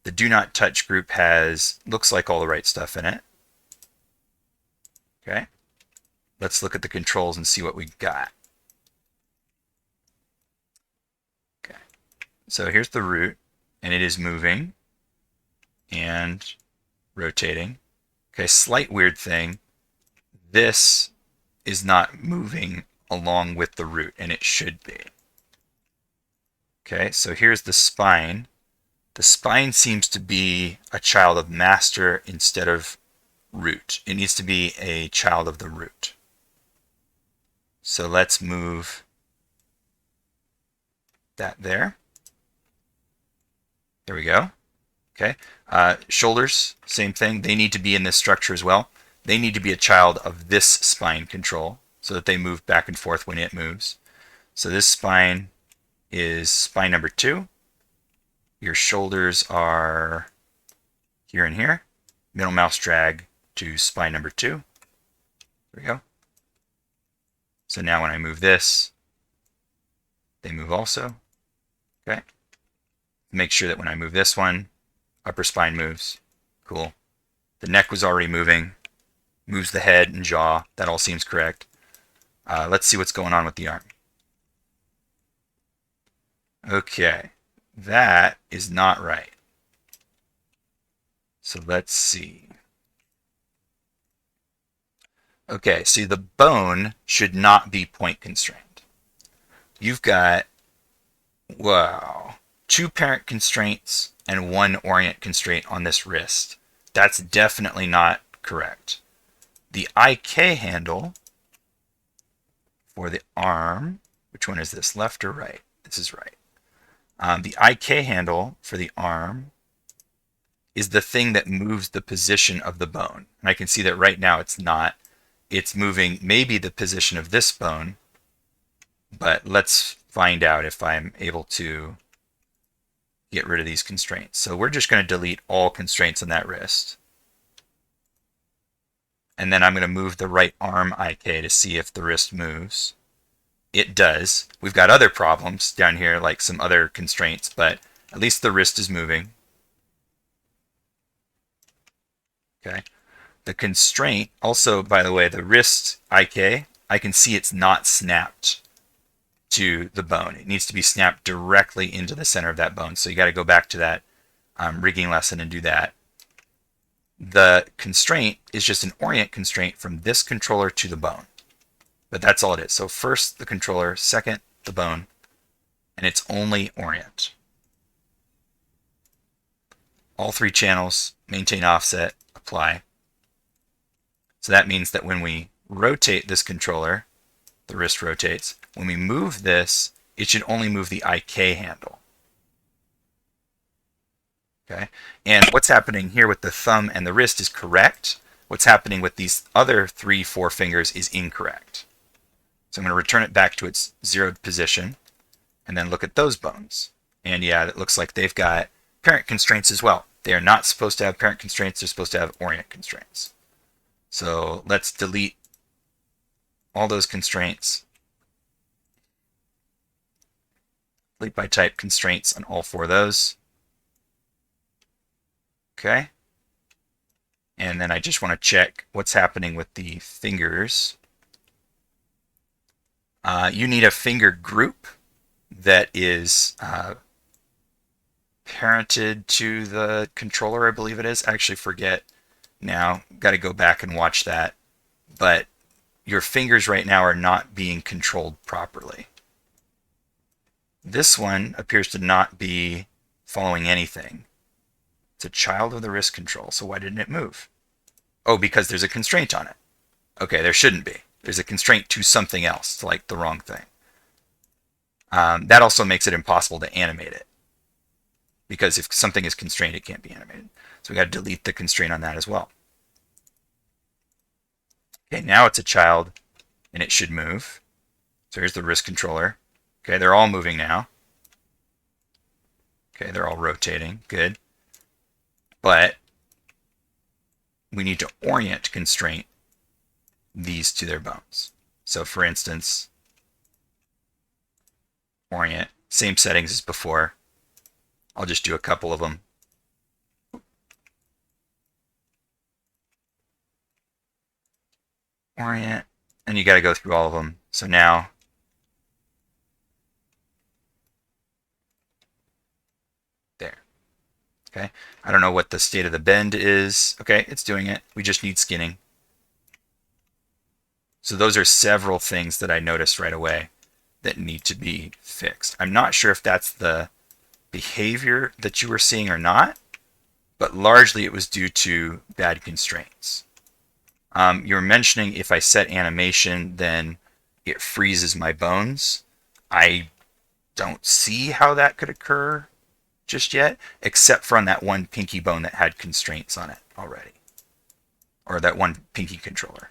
The do not touch group looks like all the right stuff in it. Okay. Let's look at the controls and see what we got. Okay. So here's the root, and it is moving and rotating. Okay, slight weird thing. This is not moving along with the root, and it should be. Okay, so here's the spine. The spine seems to be a child of master instead of root. It needs to be a child of the root. So let's move that there. There we go. Okay. Shoulders, same thing. They need to be in this structure as well. They need to be a child of this spine control so that they move back and forth when it moves. So this spine is spine number 2. Your shoulders are here and here. Middle mouse drag to spine number 2. There we go. So now when I move this, they move also. Okay. Make sure that when I move this one, upper spine moves. Cool. The neck was already moving. Moves the head and jaw. That all seems correct. Let's see what's going on with the arm. Okay. That is not right. So let's see. Okay, see, the bone should not be point constrained. You've got, wow, 2 parent constraints and 1 orient constraint on this wrist. That's definitely not correct. The IK handle for the arm, which one is this, left or right? This is right. The IK handle for the arm is the thing that moves the position of the bone. And I can see that right now it's not. It's moving maybe the position of this bone, but let's find out if I'm able to get rid of these constraints. So we're just going to delete all constraints on that wrist. And then I'm going to move the right arm IK to see if the wrist moves. It does. We've got other problems down here, like some other constraints, but at least the wrist is moving. Okay. The constraint, also, by the way, the wrist IK, I can see it's not snapped to the bone. It needs to be snapped directly into the center of that bone. So you got to go back to that rigging lesson and do that. The constraint is just an orient constraint from this controller to the bone. But that's all it is. So first the controller, second the bone, and it's only orient. All 3 channels, maintain offset, apply. So that means that when we rotate this controller, the wrist rotates. When we move this, it should only move the IK handle. Okay? And what's happening here with the thumb and the wrist is correct. What's happening with these other 3, 4 fingers is incorrect. So I'm going to return it back to its zeroed position and then look at those bones. And yeah, it looks like they've got parent constraints as well. They are not supposed to have parent constraints. They're supposed to have orient constraints. So let's delete all those constraints. Delete by type constraints on all 4 of those. Okay. And then I just want to check what's happening with the fingers. You need a finger group that is parented to the controller, I believe it is. I actually forget now. Got to go back and watch that. But your fingers right now are not being controlled properly. This one appears to not be following anything. It's a child of the wrist control, so why didn't it move? Oh, because there's a constraint on it. Okay, there shouldn't be. There's a constraint to something else, to like the wrong thing. That also makes it impossible to animate it. Because if something is constrained, it can't be animated. So we got to delete the constraint on that as well. Okay, now it's a child, and it should move. So here's the wrist controller. Okay, they're all moving now. Okay, they're all rotating. Good. But we need to orient constraint these to their bones. So for instance, orient, same settings as before. I'll just do a couple of them. Orient, and you got to go through all of them. So now there. Okay, I don't know what the state of the bend is. Okay, it's doing it. We just need skinning. So those are several things that I noticed right away that need to be fixed. I'm not sure if that's the behavior that you were seeing or not, but largely it was due to bad constraints. You were mentioning if I set animation, then it freezes my bones. I don't see how that could occur just yet, except for on that one pinky bone that had constraints on it already, or that one pinky controller.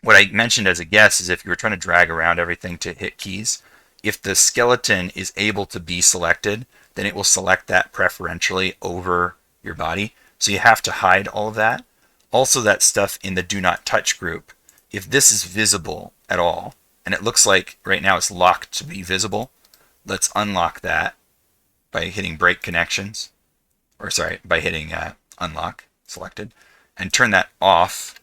What I mentioned as a guess is if you were trying to drag around everything to hit keys, if the skeleton is able to be selected, then it will select that preferentially over your body. So you have to hide all of that. Also, that stuff in the do not touch group, if this is visible at all, and it looks like right now it's locked to be visible, let's unlock that by hitting break connections, or sorry, by hitting unlock selected, and turn that off,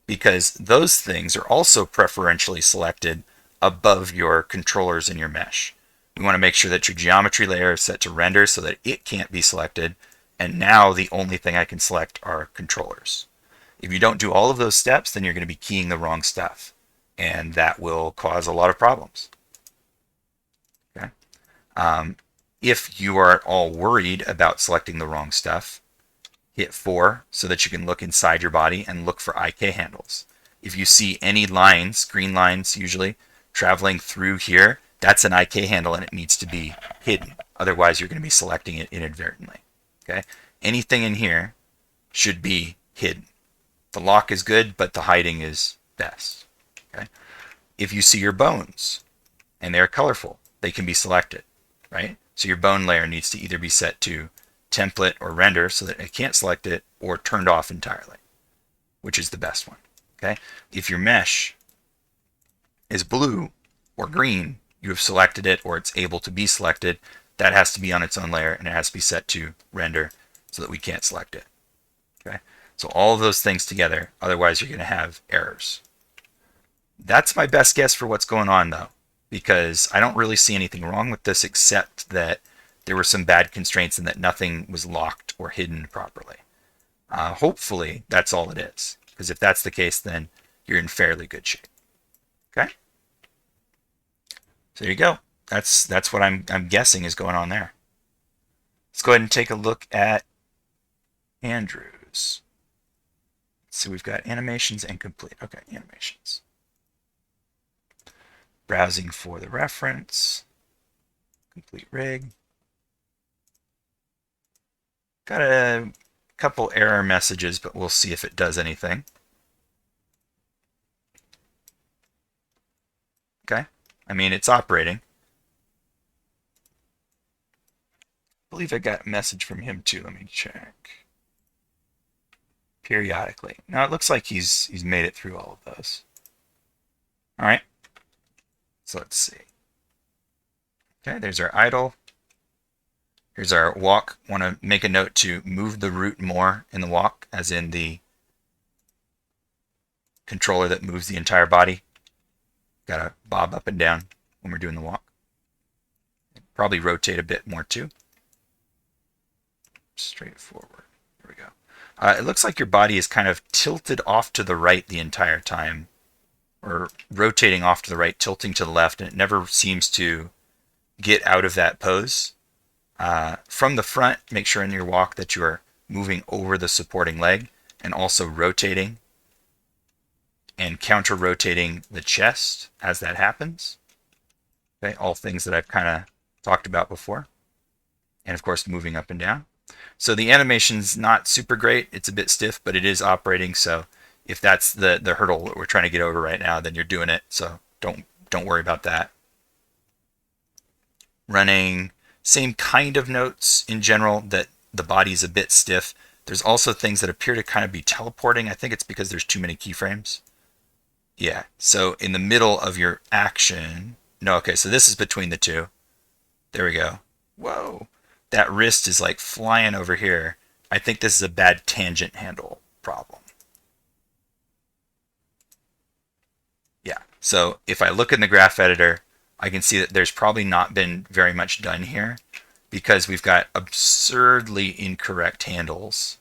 because those things are also preferentially selected above your controllers in your mesh. We want to make sure that your geometry layer is set to render so that it can't be selected, and now the only thing I can select are controllers. If you don't do all of those steps, then you're going to be keying the wrong stuff, and that will cause a lot of problems. Okay. If you are at all worried about selecting the wrong stuff, hit 4 so that you can look inside your body and look for IK handles. If you see any lines, green lines usually, traveling through here, that's an IK handle and it needs to be hidden. Otherwise, you're going to be selecting it inadvertently. Okay? Anything in here should be hidden. The lock is good, but the hiding is best. Okay? If you see your bones and they're colorful, they can be selected, right? So your bone layer needs to either be set to template or render so that it can't select it, or turned off entirely, which is the best one. Okay? If your mesh is blue or green, you have selected it or it's able to be selected, that has to be on its own layer and it has to be set to render so that we can't select it. Okay? So all of those things together, otherwise you're going to have errors. That's my best guess for what's going on though, because I don't really see anything wrong with this except that there were some bad constraints and that nothing was locked or hidden properly. Hopefully that's all it is, because if that's the case, then you're in fairly good shape. Okay? So there you go. That's what I'm guessing is going on there. Let's go ahead and take a look at Andrew's. So we've got animations and complete. Okay, animations. Browsing for the reference. Complete rig. Got a couple error messages, but we'll see if it does anything. Okay. I mean, it's operating. I believe I got a message from him too. Let me check. Periodically. Now it looks like he's made it through all of those. All right. So let's see. Okay, there's our idle. Here's our walk. Want to make a note to move the root more in the walk, as in the controller that moves the entire body. Got to bob up and down when we're doing the walk. Probably rotate a bit more too. Straightforward. Here we go. It looks like your body is kind of tilted off to the right the entire time, or rotating off to the right, tilting to the left, and it never seems to get out of that pose. From the front, make sure in your walk that you are moving over the supporting leg and also rotating and counter-rotating the chest as that happens. Okay, all things that I've kind of talked about before. And of course, moving up and down. So the animation's not super great. It's a bit stiff, but it is operating. So if that's the hurdle that we're trying to get over right now, then you're doing it. So don't worry about that. Running same kind of notes in general, that the body's a bit stiff. There's also things that appear to kind of be teleporting. I think it's because there's too many keyframes. Yeah, so in the middle of your action, no, okay, so this is between the two. There we go. Whoa, that wrist is like flying over here. I think this is a bad tangent handle problem. Yeah, so if I look in the graph editor, I can see that there's probably not been very much done here, because we've got absurdly incorrect handles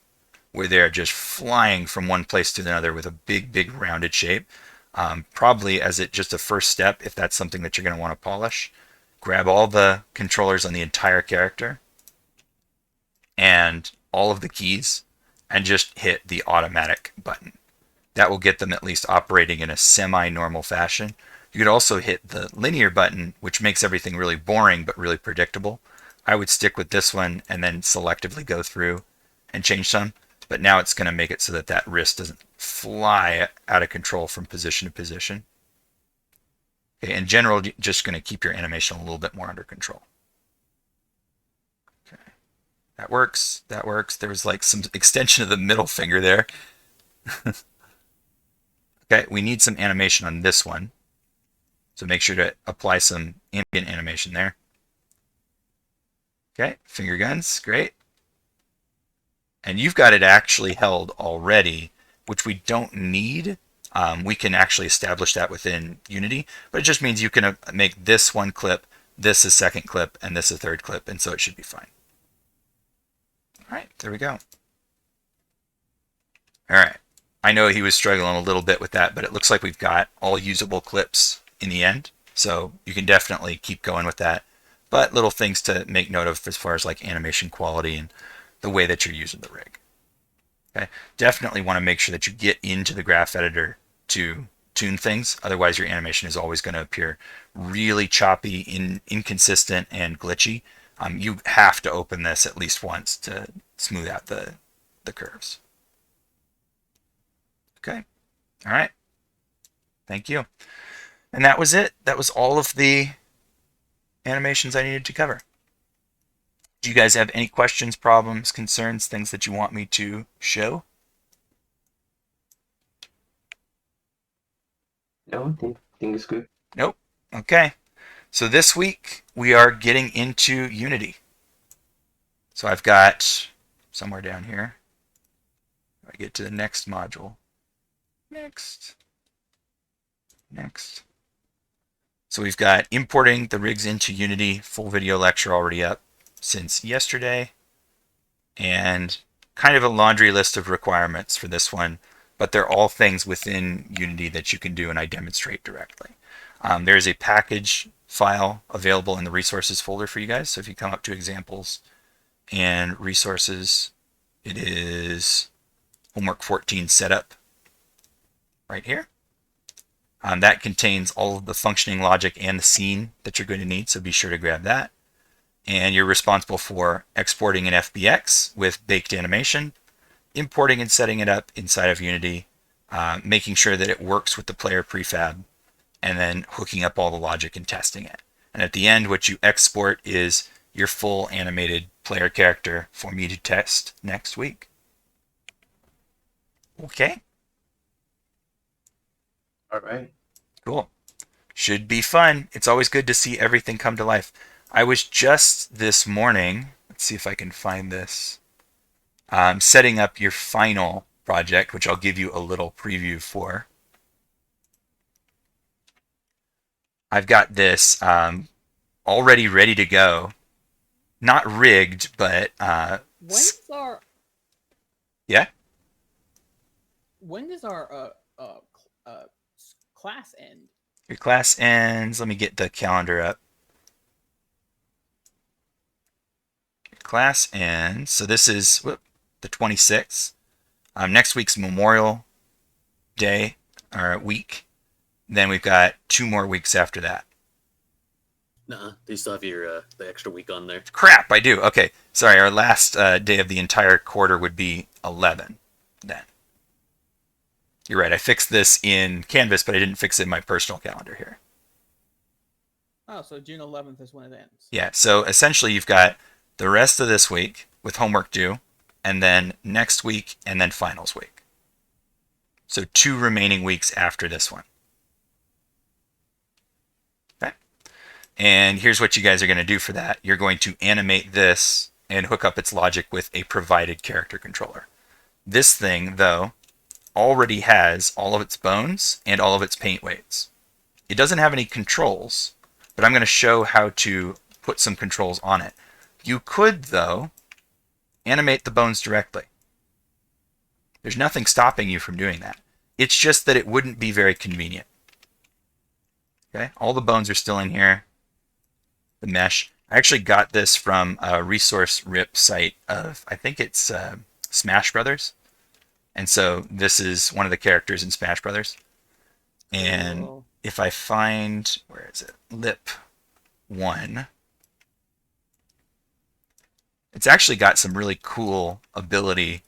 where they're just flying from one place to another with a big rounded shape. Probably as just a first step, if that's something that you're going to want to polish. grab all the controllers on the entire character and all of the keys and just hit the automatic button. That will get them at least operating in a semi-normal fashion. You could also hit the linear button, which makes everything really boring but really predictable. I would stick with this one and then selectively go through and change some. But now it's going to make it so that that wrist doesn't fly out of control from position to position. Okay, in general, just going to keep your animation a little bit more under control. Okay, that works. That works. There was like some extension of the middle finger there. Okay, we need some animation on this one. So make sure to apply some ambient animation there. Okay, finger guns, great. And you've got it actually held already, which we don't need. We can actually establish that within Unity, but it just means you can make this one clip, this a second clip, and this a third clip, and so it should be fine. All right, there we go. All right, I know he was struggling a little bit with that, but it looks like we've got all usable clips in the end, so you can definitely keep going with that. But little things to make note of as far as like animation quality and the way that you're using the rig. Okay, definitely want to make sure that you get into the graph editor to tune things. Otherwise, your animation is always going to appear really choppy, inconsistent, and glitchy. You have to open this at least once to smooth out the curves. Okay, all right. Thank you. And that was it. That was all of the animations I needed to cover. Do you guys have any questions, problems, concerns, things that you want me to show? No, I think it's good. Nope. Okay. So this week we are getting into Unity. So I've got somewhere down here. I get to the next module. Next. So we've got importing the rigs into Unity, full video lecture already up since yesterday, and kind of a laundry list of requirements for this one, but they're all things within Unity that you can do and I demonstrate directly. There's a package file available in the resources folder for you guys, so if you come up to examples and resources, it is homework 14 setup right here. That contains all of the functioning logic and the scene that you're going to need, so be sure to grab that. And you're responsible for exporting an FBX with baked animation, importing and setting it up inside of Unity, making sure that it works with the player prefab, and then hooking up all the logic and testing it. And at the end, what you export is your full animated player character for me to test next week. Okay. All right. Cool. Should be fun. It's always good to see everything come to life. I was just this morning, let's see if I can find this, setting up your final project, which I'll give you a little preview for. I've got this already ready to go. Not rigged, but... When's our... Yeah? When does our class end? Your class ends... Let me get the calendar up. Your class ends... So this is the 26th. Next week's Memorial Day, or week. Then we've got 2 more weeks after that. Nuh-uh. Do you still have your the extra week on there? Crap, I do. Okay, sorry. Our last day of the entire quarter would be 11 then. You're right. I fixed this in Canvas, but I didn't fix it in my personal calendar here. Oh, so June 11th is when it ends. Yeah, so essentially you've got the rest of this week with homework due, and then next week, and then finals week. So 2 remaining weeks after this one. Okay. And here's what you guys are going to do for that. You're going to animate this and hook up its logic with a provided character controller. This thing, though, already has all of its bones and all of its paint weights. It doesn't have any controls, but I'm going to show how to put some controls on it. You could, though, animate the bones directly. There's nothing stopping you from doing that. It's just that it wouldn't be very convenient. Okay, all the bones are still in here. the mesh. I actually got this from a resource rip site of, I think it's Smash Brothers. And so this is one of the characters in Smash Brothers. And Cool. if I find, where is it? Lip 1. It's actually got some really cool ability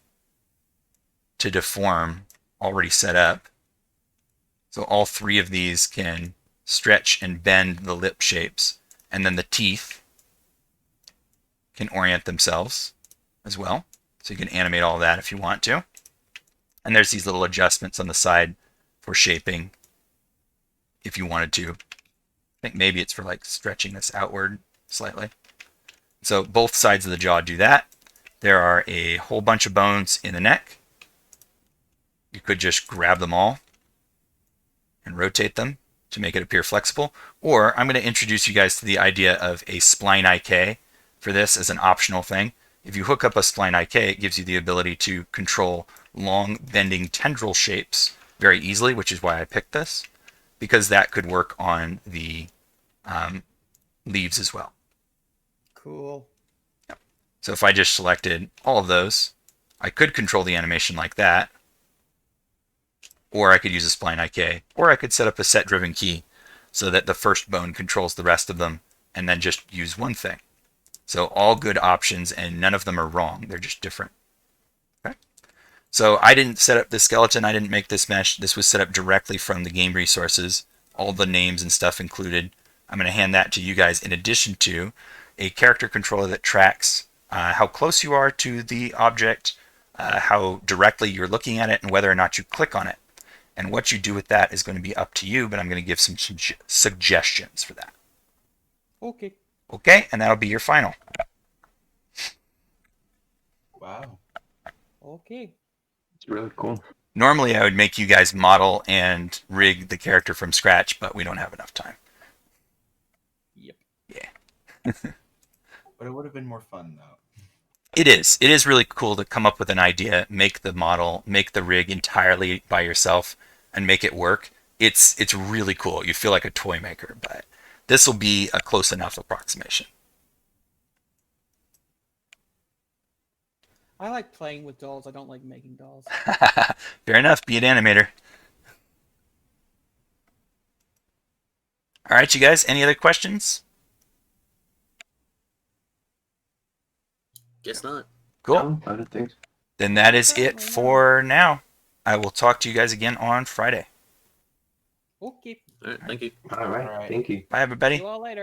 to deform already set up. So all 3 of these can stretch and bend the lip shapes. And then the teeth can orient themselves as well. So you can animate all that if you want to. And there's these little adjustments on the side for shaping if you wanted to. I think maybe it's for like stretching this outward slightly. So both sides of the jaw do that. There are a whole bunch of bones in the neck. You could just grab them all and rotate them to make it appear flexible. Or I'm going to introduce you guys to the idea of a spline IK for this as an optional thing. If you hook up a spline IK, it gives you the ability to control long bending tendril shapes very easily, which is why I picked this, because that could work on the leaves as well. Cool. So if I just selected all of those, I could control the animation like that, or I could use a spline IK, or I could set up a set driven key so that the first bone controls the rest of them and then just use one thing. So all good options, and none of them are wrong. They're just different. Okay. So I didn't set up this skeleton. I didn't make this mesh. This was set up directly from the game resources. All the names and stuff included. I'm going to hand that to you guys in addition to a character controller that tracks how close you are to the object, how directly you're looking at it, and whether or not you click on it. And what you do with that is going to be up to you, but I'm going to give some suggestions for that. Okay. Okay, and that'll be your final. Wow. Okay. It's really cool. Normally I would make you guys model and rig the character from scratch, but we don't have enough time. Yep. Yeah. But it would have been more fun though. It is. It is really cool to come up with an idea, make the model, make the rig entirely by yourself, and make it work. It's really cool. You feel like a toy maker, but this will be a close enough approximation. I like playing with dolls. I don't like making dolls. Fair enough. Be an animator. All right, you guys. Any other questions? Guess not. Cool. No, I don't think so. Then that is it Apparently not. for now. I will talk to you guys again on Friday. Okay. All right. Thank you. All right. All right. Thank you. Bye, everybody. See you all later.